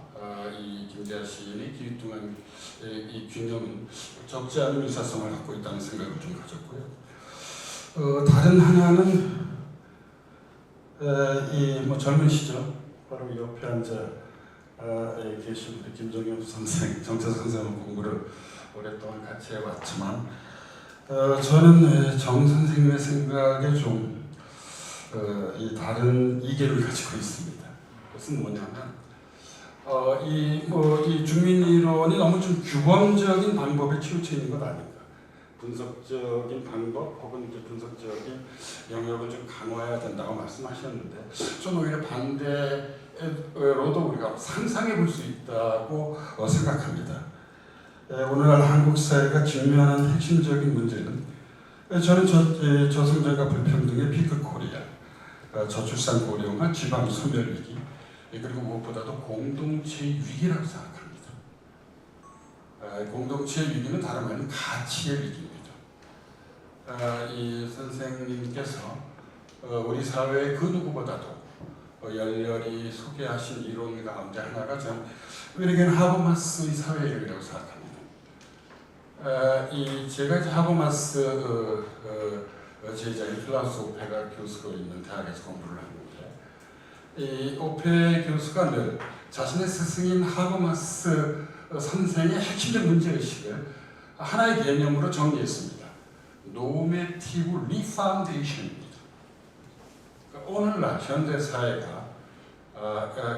이 김재하 시인의 기우뚱한 이 균형은 적지 않은 유사성을 갖고 있다는 생각을 좀 가졌고요. 다른 하나는 이 젊은 시절 바로 옆에 앉아 계신 우리 김정현 선생, 정철 선생은 공부를 오랫동안 같이 해왔지만 저는 정 선생님의 생각에 좀 이 다른 이견을 가지고 있습니다. 그것은 뭐냐면 이 주민 이론이 너무 좀 규범적인 방법에 치우쳐 있는 것 아닌가. 분석적인 방법 혹은 이제 분석적인 영역을 좀 강화해야 된다고 말씀하셨는데 저는 오히려 반대로도 우리가 상상해 볼 수 있다고 생각합니다. 오늘날 한국 사회가 직면한 핵심적인 문제는 저는 저성장과 불평등의 비극 코리아, 저출산 고령화, 지방 소멸 위기, 그리고 무엇보다도 공동체 위기라고 생각합니다. 공동체 위기는 다름 아닌 가치의 위기입니다. 이 선생님께서 우리 사회의 그 누구보다도 열렬히 소개하신 이론 가운데 하나가 전 위르겐 하버마스의 사회력이라고 생각합니다. 제가 이제 하버마스 제자인 필라우스 오페가 교수로 있는 대학에서 공부를 했는데 이 오페 교수가 늘 자신의 스승인 하버마스 선생의 핵심적 문제의식을 하나의 개념으로 정리했습니다. 노메티브 리파운데이션입니다. 그러니까 오늘날 현대 사회가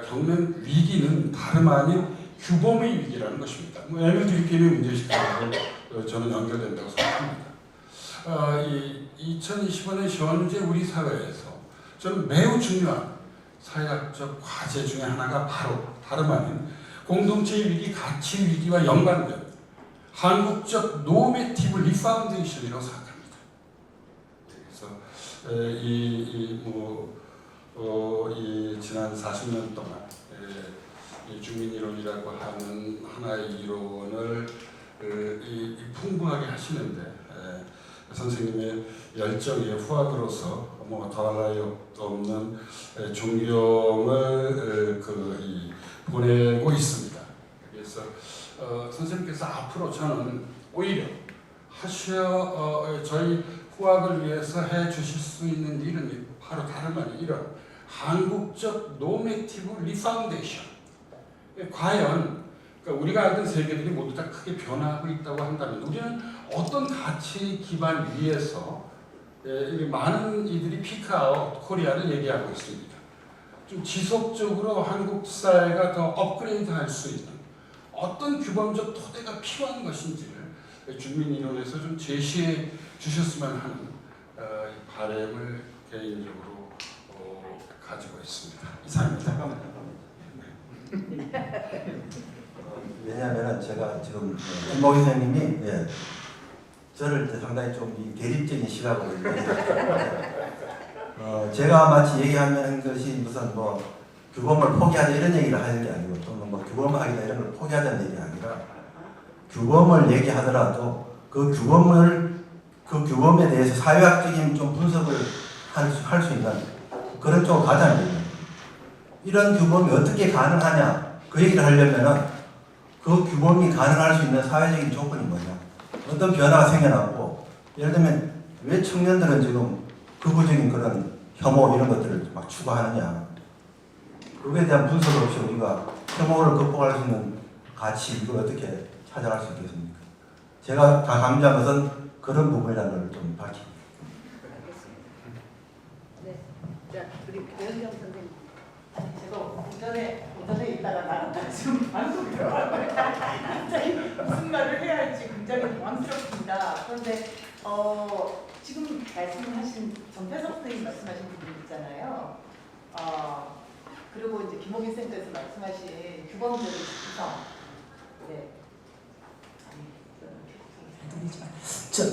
겪는 위기는 다름 아닌 규범의 위기라는 것입니다. 에너지 문제의식하고 저는 연결된다고 생각합니다. 2025년 현재 우리 사회에서 저는 매우 중요한 사회학적 과제 중에 하나가 바로 다름 아닌 공동체의 위기, 가치 위기와 연관된 한국적 노메티브 리파운데이션이라고 생각합니다. 그래서 이 지난 40년 동안 이 주민이론이라고 하는 하나의 이론을 풍부하게 하시는데 선생님의 열정의 후학으로서 더할 나위 없는 존경을 보내고 있습니다. 그래서 선생님께서 앞으로 저는 오히려 저희 후학을 위해서 해 주실 수 있는 일은 바로 다름 아닌 이런 한국적 노메티브 리파운데이션. 과연 그러니까 우리가 알던 세계들이 모두 다 크게 변하고 있다고 한다면 우리는 어떤 가치 기반 위에서 많은 이들이 피크아웃 코리아를 얘기하고 있습니다. 좀 지속적으로 한국 사회가 더 업그레이드할 수 있는 어떤 규범적 토대가 필요한 것인지를 주민이론에서 좀 제시해 주셨으면 하는 바람을 개인적으로 가지고 있습니다. 이상입니다. 왜냐하면 제가 지금 김목희 선생님이 저를 상당히 좀 대립적인 시각으로 제가 마치 얘기하는 것이 무슨 규범을 포기하자 이런 얘기를 하는 게 아니고 또는 규범을 하기다 이런 걸 포기하자는 얘기가 아니라 규범을 얘기하더라도 그 규범에 대해서 사회학적인 좀 분석을 할 수 있는 그런 쪽으로 가자는 얘기예요. 이런 규범이 어떻게 가능하냐 그 얘기를 하려면은 그 규범이 가능할 수 있는 사회적인 조건이 뭐냐 어떤 변화가 생겨나고 예를 들면 왜 청년들은 지금 극우적인 그런 혐오 이런 것들을 막 추구하느냐 그거에 대한 분석 없이 우리가 혐오를 극복할 수 있는 가치 이걸 어떻게 찾아갈 수 있겠습니까? 제가 다 강조한 것은 그런 부분이라는 걸 좀 밝힙니다. 네. 자, 우리 배은경 선생님. 제가 오전에 있다가 나갔다가 지금 방송으로 갑자기 무슨 말을 해야 할지 굉장히 당황스럽습니다. 그런데 지금 말씀하신 정태석 선생님 말씀하신 부분 있잖아요. 그리고 이제 김홍희 센터에서 말씀하신 규범적인 구성. 네.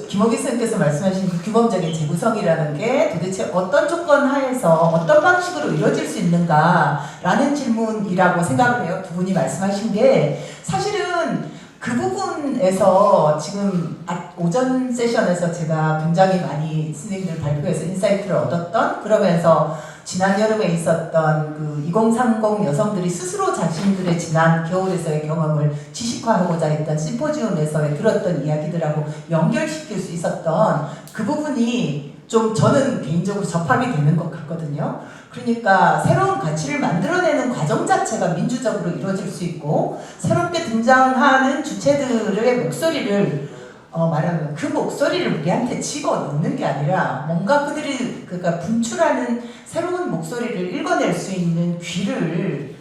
김옥희 선생님께서 말씀하신 그 규범적인 재구성이라는 게 도대체 어떤 조건 하에서 어떤 방식으로 이루어질 수 있는가라는 질문이라고 생각을 해요. 두 분이 말씀하신 게 사실은 그 부분에서 지금 오전 세션에서 제가 굉장히 많이 선생님들 발표해서 인사이트를 얻었던 그러면서 지난 여름에 있었던 그 2030 여성들이 스스로 자신들의 지난 겨울에서의 경험을 지식화하고자 했던 심포지움에서 들었던 이야기들하고 연결시킬 수 있었던 그 부분이 좀 저는 개인적으로 접합이 되는 것 같거든요. 그러니까 새로운 가치를 만들어내는 과정 자체가 민주적으로 이루어질 수 있고 새롭게 등장하는 주체들의 목소리를 말하면 그 목소리를 우리한테 집어넣는 게 아니라 뭔가 그들이 그러니까 분출하는 새로운 목소리를 읽어낼 수 있는 귀를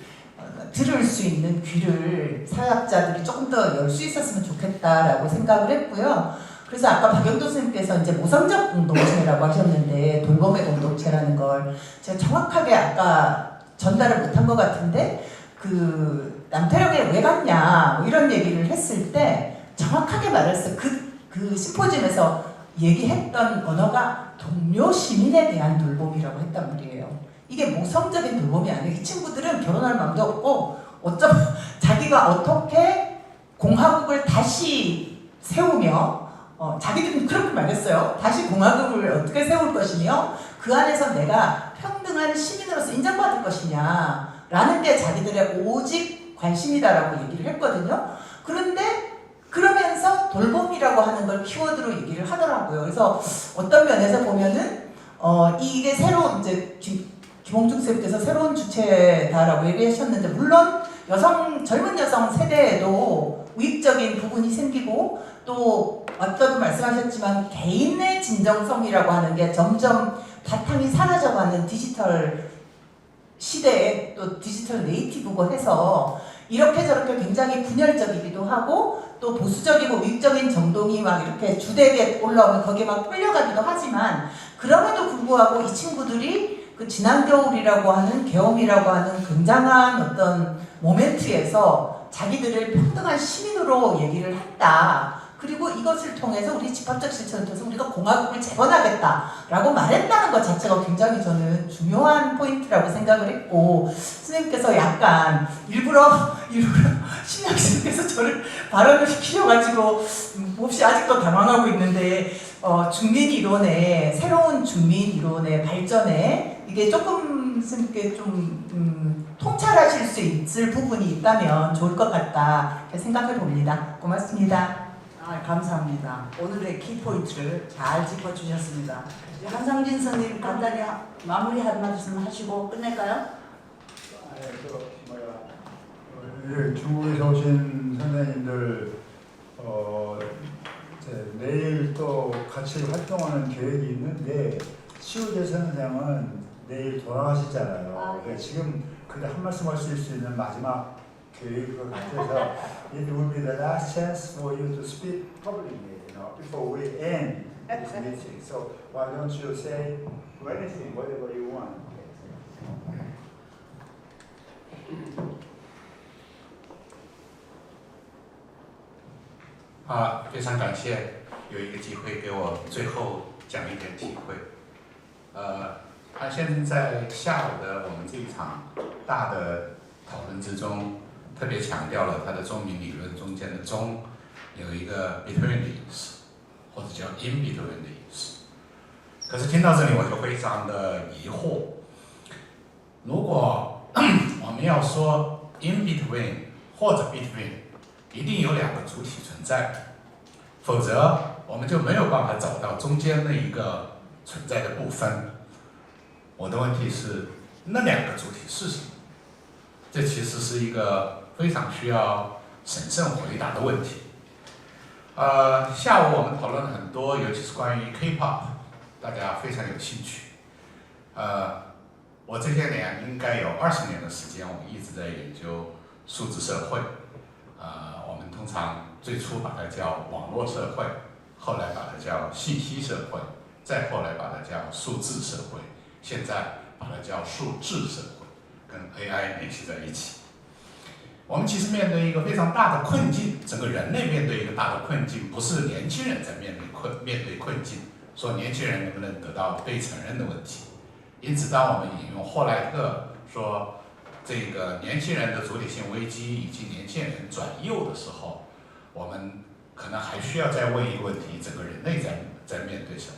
들을 수 있는 귀를 사회학자들이 조금 더 열 수 있었으면 좋겠다라고 생각을 했고요. 그래서 아까 박영도 선생님께서 이제 모성적 공동체라고 하셨는데 돌봄의 공동체라는 걸 제가 정확하게 아까 전달을 못한 것 같은데 그 남태령에 왜 갔냐 뭐 이런 얘기를 했을 때 정확하게 말했어요. 그 심포지엄에서 얘기했던 언어가 동료 시민에 대한 돌봄이라고 했단 말이에요. 이게 모성적인 돌봄이 아니에요. 이 친구들은 결혼할 마음도 없고 자기가 어떻게 공화국을 다시 세우며 자기들은 그렇게 말했어요. 다시 공화국을 어떻게 세울 것이며 그 안에서 내가 평등한 시민으로서 인정받을 것이냐 라는 게 자기들의 오직 관심이다라고 얘기를 했거든요. 그런데 그러면서 돌봄이라고 하는 걸 키워드로 얘기를 하더라고요. 그래서 어떤 면에서 보면은 이게 새로운 이제 김홍중 쌤께서 새로운 주체다라고 얘기하셨는데 물론 젊은 여성 세대에도 우익적인 부분이 생기고 또 아까도 말씀하셨지만 개인의 진정성이라고 하는 게 점점 바탕이 사라져가는 디지털 시대에 또 디지털 네이티브고 해서 이렇게 저렇게 굉장히 분열적이기도 하고 또 보수적이고 우익적인 정동이 막 이렇게 주되게 올라오면 거기에 막 끌려가기도 하지만 그럼에도 불구하고 이 친구들이 그 지난 겨울이라고 하는 계엄이라고 하는 굉장한 어떤 모멘트에서 자기들을 평등한 시민으로 얘기를 했다. 그리고 이것을 통해서 우리 집합적 실천을 통해서 우리가 공화국을 재건하겠다라고 말했다는 것 자체가 굉장히 저는 중요한 포인트라고 생각을 했고 선생님께서 약간 일부러 신양 선생님께서 저를 발언을 시키셔가지고 몹시 아직도 당황하고 있는데 중민 이론의 새로운 중민 이론의 발전에 이게 조금 선생님께 좀 통찰하실 수 있을 부분이 있다면 좋을 것 같다 이렇게 생각해 봅니다. 고맙습니다. 감사합니다. 오늘의 키포인트를 잘 짚어주셨습니다. 한상진 선생님 간단히 마무리 한 말씀 하시고 끝낼까요? 중국에서 오신 선생님들 내일 또 같이 활동하는 계획이 있는데 시우재 선생은 내일 돌아가시잖아요. 지금 근데 한 말씀 하실 수 있는 마지막 계획 같아서 it will be the last chance for you to speak publicly, before we end this meeting. So why don't you say anything, whatever you want. 非常感谢有一个机会给我最后讲一点体会。他现在下午的我们这一场大的讨论之中，特别强调了他的中民理论中间的中有一个 between 的意思，或者叫 in between 的意思。可是听到这里我就非常的疑惑，如果我们要说 in between 或者 between， 一定有两个主体存在，否则我们就没有办法找到中间那一个存在的部分。我的问题是，那两个主体是什么？这其实是一个非常需要审慎回答的问题。下午我们讨论了很多，尤其是关于 K-pop， 大家非常有兴趣。我这些年应该有20年的时间，我一直在研究数字社会。我们通常最初把它叫网络社会，后来把它叫信息社会，再后来把它叫数字社会，现在把它叫数智社会，跟 AI 联系在一起。我们其实面对一个非常大的困境，整个人类面对一个大的困境，不是年轻人在面对困境，说年轻人能不能得到被承认的问题。因此，当我们引用霍莱特说这个年轻人的主体性危机以及年轻人转右的时候，我们可能还需要再问一个问题：整个人类在面对什么？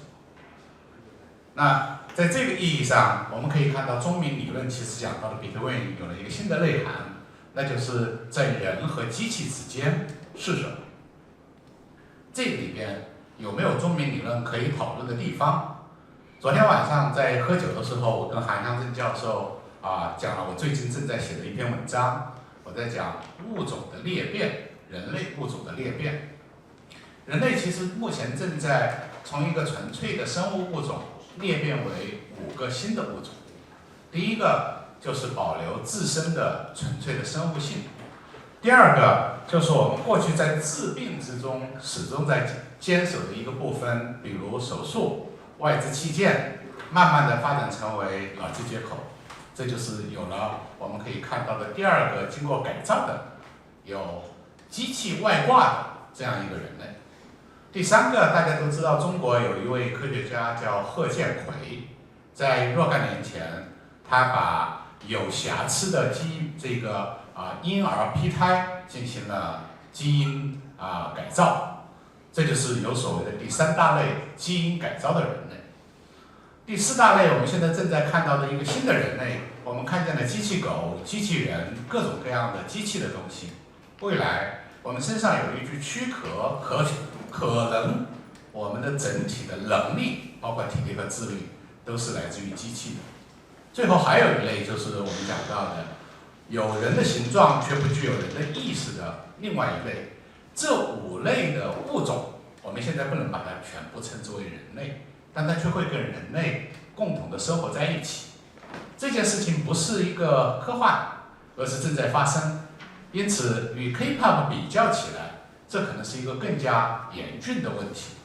那在这个意义上，我们可以看到中民理论其实讲到的 between 有了一个新的内涵，那就是在人和机器之间是什么？这里边有没有中民理论可以讨论的地方？昨天晚上在喝酒的时候，我跟韩湘真教授讲了我最近正在写的一篇文章，我在讲物种的裂变，人类物种的裂变。人类其实目前正在从一个纯粹的生物物种裂变为5个新的物种。第一个就是保留自身的纯粹的生物性，第二个就是我们过去在治病之中始终在坚守的一个部分，比如手术、外置器件，慢慢的发展成为脑机接口，这就是有了我们可以看到的第二个经过改造的有机器外挂的这样一个人类。第三个，大家都知道中国有一位科学家叫贺建奎，在若干年前，他把有瑕疵的婴儿胚胎进行了基因改造，这就是有所谓的第3大类基因改造的人类。第4大类，我们现在正在看到的一个新的人类，我们看见了机器狗、机器人，各种各样的机器的东西。未来我们身上有一具躯壳，可能我们的整体的能力，包括体力和智力，都是来自于机器的。最后还有一类就是我们讲到的，有人的形状却不具有人的意识的另外一类。这5类的物种，我们现在不能把它全部称之为人类，但它却会跟人类共同的生活在一起。这件事情不是一个科幻，而是正在发生。因此，与 K-pop 比较起来，这可能是一个更加严峻的问题，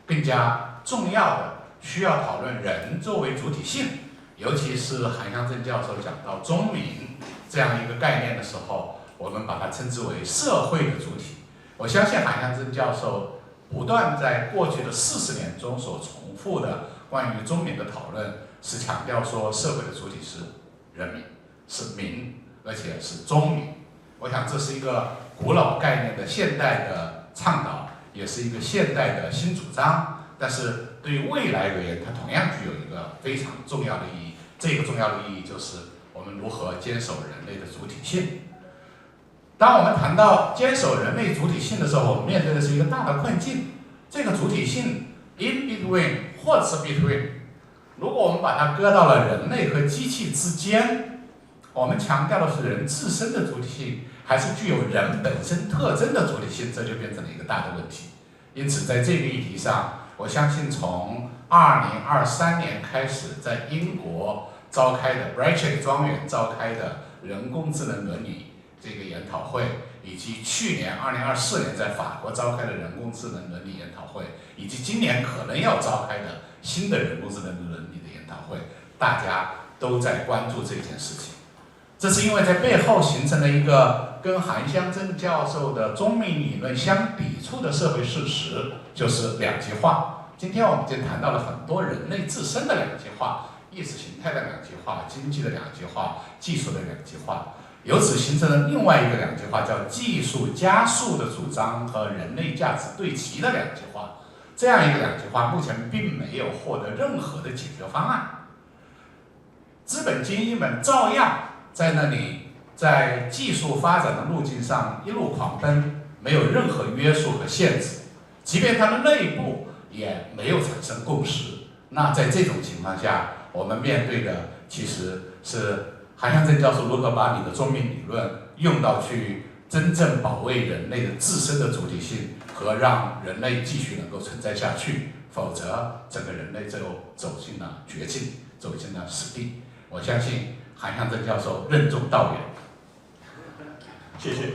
更加重要的，需要讨论人作为主体性。尤其是韩湘正教授讲到中民这样一个概念的时候，我们把它称之为社会的主体。我相信韩湘正教授不断在过去的40年中所重复的关于中民的讨论，是强调说社会的主体是人民，是民，而且是中民。我想这是一个古老概念的现代的倡导，也是一个现代的新主张。但是对于未来而言，它同样具有一个非常重要的意义。这个重要的意义就是我们如何坚守人类的主体性。当我们谈到坚守人类主体性的时候，我们面对的是一个大的困境。这个主体性 in between 或是 between， 如果我们把它搁到了人类和机器之间，我们强调的是人自身的主体性，还是具有人本身特征的主体性，这就变成了一个大的问题。因此，在这个议题上，我相信从2023年开始，在英国召开的 Bradchett 庄园召开的人工智能伦理这个研讨会，以及去年2024年在法国召开的人工智能伦理研讨会，以及今年可能要召开的新的人工智能伦理的研讨会，大家都在关注这件事情。这是因为在背后形成了一个跟韩湘正教授的中民理论相抵触的社会事实，就是两极化。今天我们已经谈到了很多人类自身的两极化，意识形态的两极化，经济的两极化，技术的两极化，由此形成了另外一个两极化，叫技术加速的主张和人类价值对齐的两极化。这样一个两极化目前并没有获得任何的解决方案，资本精英们照样在那里在技术发展的路径上一路狂奔，没有任何约束和限制，即便他们内部也没有产生共识。那在这种情况下，我们面对的其实是韩湘正教授如何把你的中民理论用到去真正保卫人类的自身的主体性和让人类继续能够存在下去，否则整个人类就走进了绝境，走进了死地。我相信韩湘正教授任重道远。谢谢。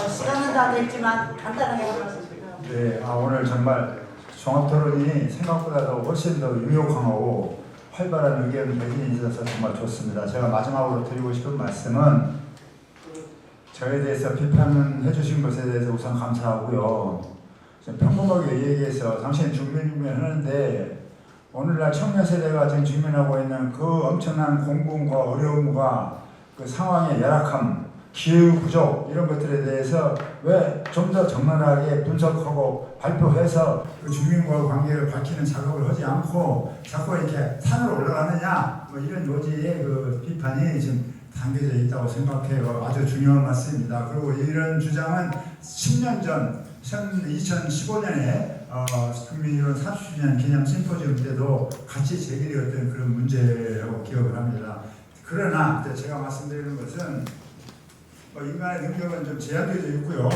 시간은 다 됐지만 간단하게 한 말씀 드려요. 네, 오늘 정말 종합토론이 생각보다도 훨씬 더 유용하고 활발한 의견 배진이 있어서 정말 좋습니다. 제가 마지막으로 드리고 싶은 말씀은 저에 대해서 비판해 주신 것에 대해서 우선 감사하고요. 평범하게 얘기해서 당신 중민 하는데 오늘날 청년 세대가 지금 직면하고 있는 그 엄청난 공분과 어려움과 그 상황의 열악함, 기후 부족 이런 것들에 대해서 왜 좀 더 적나라하게 분석하고 발표해서 그 주민과의 관계를 밝히는 작업을 하지 않고 자꾸 이렇게 산으로 올라가느냐 뭐 이런 요지의 그 비판이 지금 담겨져 있다고 생각해요. 아주 중요한 말씀입니다. 그리고 이런 주장은 10년 전 2015년에 국민이론 30주년 기념 심포지엄 때도 같이 제기되었던 그런 문제라고 기억을 합니다. 그러나 제가 말씀드리는 것은 인간의 능력은 좀 제한되어 있고요.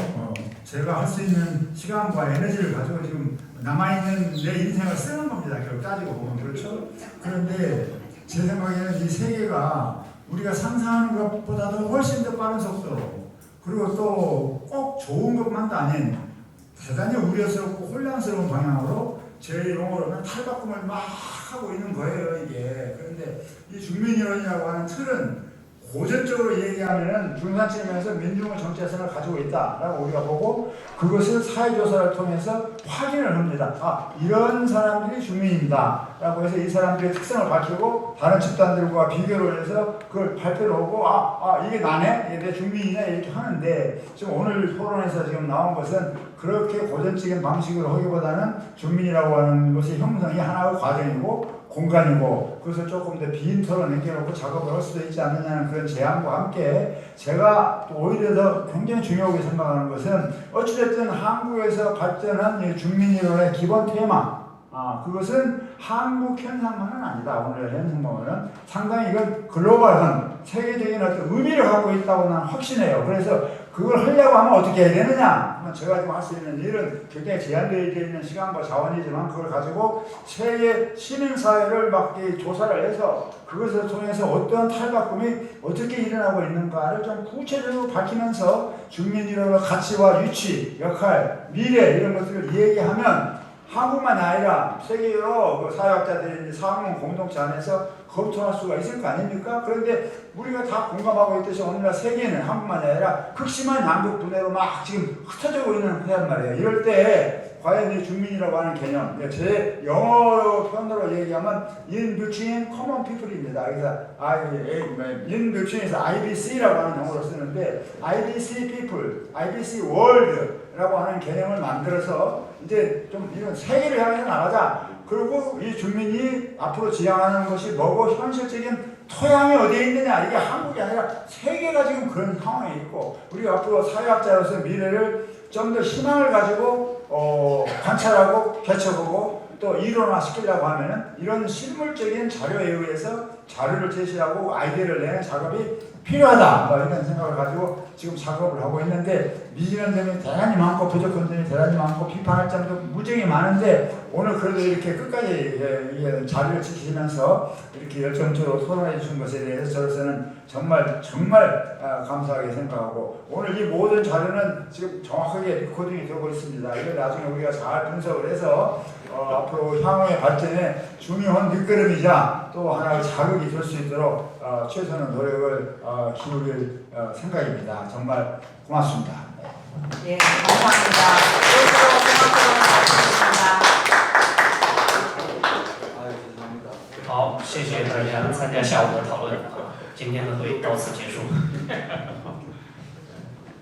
제가 할 수 있는 시간과 에너지를 가지고 지금 남아있는 내 인생을 쓰는 겁니다. 결국 따지고 보면 그렇죠. 그런데 제 생각에는 이 세계가 우리가 상상하는 것보다도 훨씬 더 빠른 속도로 그리고 또 꼭 좋은 것만도 아닌 대단히 우려스럽고 혼란스러운 방향으로 제 용어로는 탈바꿈을 막 하고 있는 거예요, 이게. 그런데 이 중민이론이라고 하는 틀은 고전적으로 얘기하면은 중산층에서 민중의 정체성을 가지고 있다라고 우리가 보고 그것을 사회조사를 통해서 확인을 합니다. 아, 이런 사람들이 주민이다라고 해서 이 사람들의 특성을 밝히고 다른 집단들과 비교를 해서 그걸 발표를 하고 이게 나네? 이게 내 주민이네? 이렇게 하는데 지금 오늘 토론에서 지금 나온 것은 그렇게 고전적인 방식으로 하기보다는 주민이라고 하는 것의 형성이 하나의 과정이고 공간이고 그것을 조금 더 빈터로 남겨놓고 작업을 할 수도 있지 않느냐는 그런 제안과 함께 제가 또 오히려 더 굉장히 중요하게 생각하는 것은 어찌됐든 한국에서 발전한 이 주민이론의 기본 테마 그것은 한국 현상만은 아니다. 오늘 현상 보면은 상당히 이건 글로벌한 세계적인 어떤 의미를 갖고 있다고 나는 확신해요. 그래서 그걸 하려고 하면 어떻게 해야 되느냐? 제가 지금 할 수 있는 일은 굉장히 제한되어 있는 시간과 자원이지만 그걸 가지고 세계 시민사회를 막 조사를 해서 그것을 통해서 어떠한 탈바꿈이 어떻게 일어나고 있는가를 좀 구체적으로 밝히면서 주민이론의 가치와 위치, 역할, 미래 이런 것들을 얘기하면 한국만 아니라 세계 여러 사회학자들이 사학문 공동체 안에서 검토할 수가 있을 거 아닙니까? 그런데 우리가 다 공감하고 있듯이 오늘날 세계는 한국만이 아니라 극심한 양극 분해로 막 지금 흩어지고 있는 거란 말이에요. 이럴 때 과연 이 주민이라고 하는 개념, 제 영어 표현으로 얘기하면 in between common people입니다. 그래서 in between에서 IBC라고 하는 용어를 쓰는데 IBC people, IBC world라고 하는 개념을 만들어서 이제 좀 이런 세계를 향해서 나가자. 그리고 이 주민이 앞으로 지향하는 것이 뭐고 현실적인 토양이 어디에 있느냐. 이게 한국이 아니라 세계가 지금 그런 상황에 있고 우리가 앞으로 사회학자로서 미래를 좀 더 희망을 가지고 관찰하고 개척하고 또 이론화시키려고 하면은 이런 실물적인 자료에 의해서 자료를 제시하고 아이디어를 내는 작업이 필요하다. 이런 생각을 가지고 지금 작업을 하고 있는데 미진한 점이 대단히 많고 부족한 점이 대단히 많고 비판할 점도 무지하게 많은데 오늘 그래도 이렇게 끝까지 자료를 지키면서 이렇게 열정적으로 토론해 주신 것에 대해서 저로서는 정말 감사하게 생각하고 오늘 이 모든 자료는 지금 정확하게 리코딩이 되고 있습니다. 이걸 나중에 우리가 잘 분석을 해서 앞으로 향후의 발전에 중요한 밑거름이자 또 하나의 자극이 될 수 있도록 최선의 노력을 기울일 생각입니다. 정말 고맙습니다. 예, 감사합니다.好，谢谢大家参加下午的讨论，今天的会议到此结束。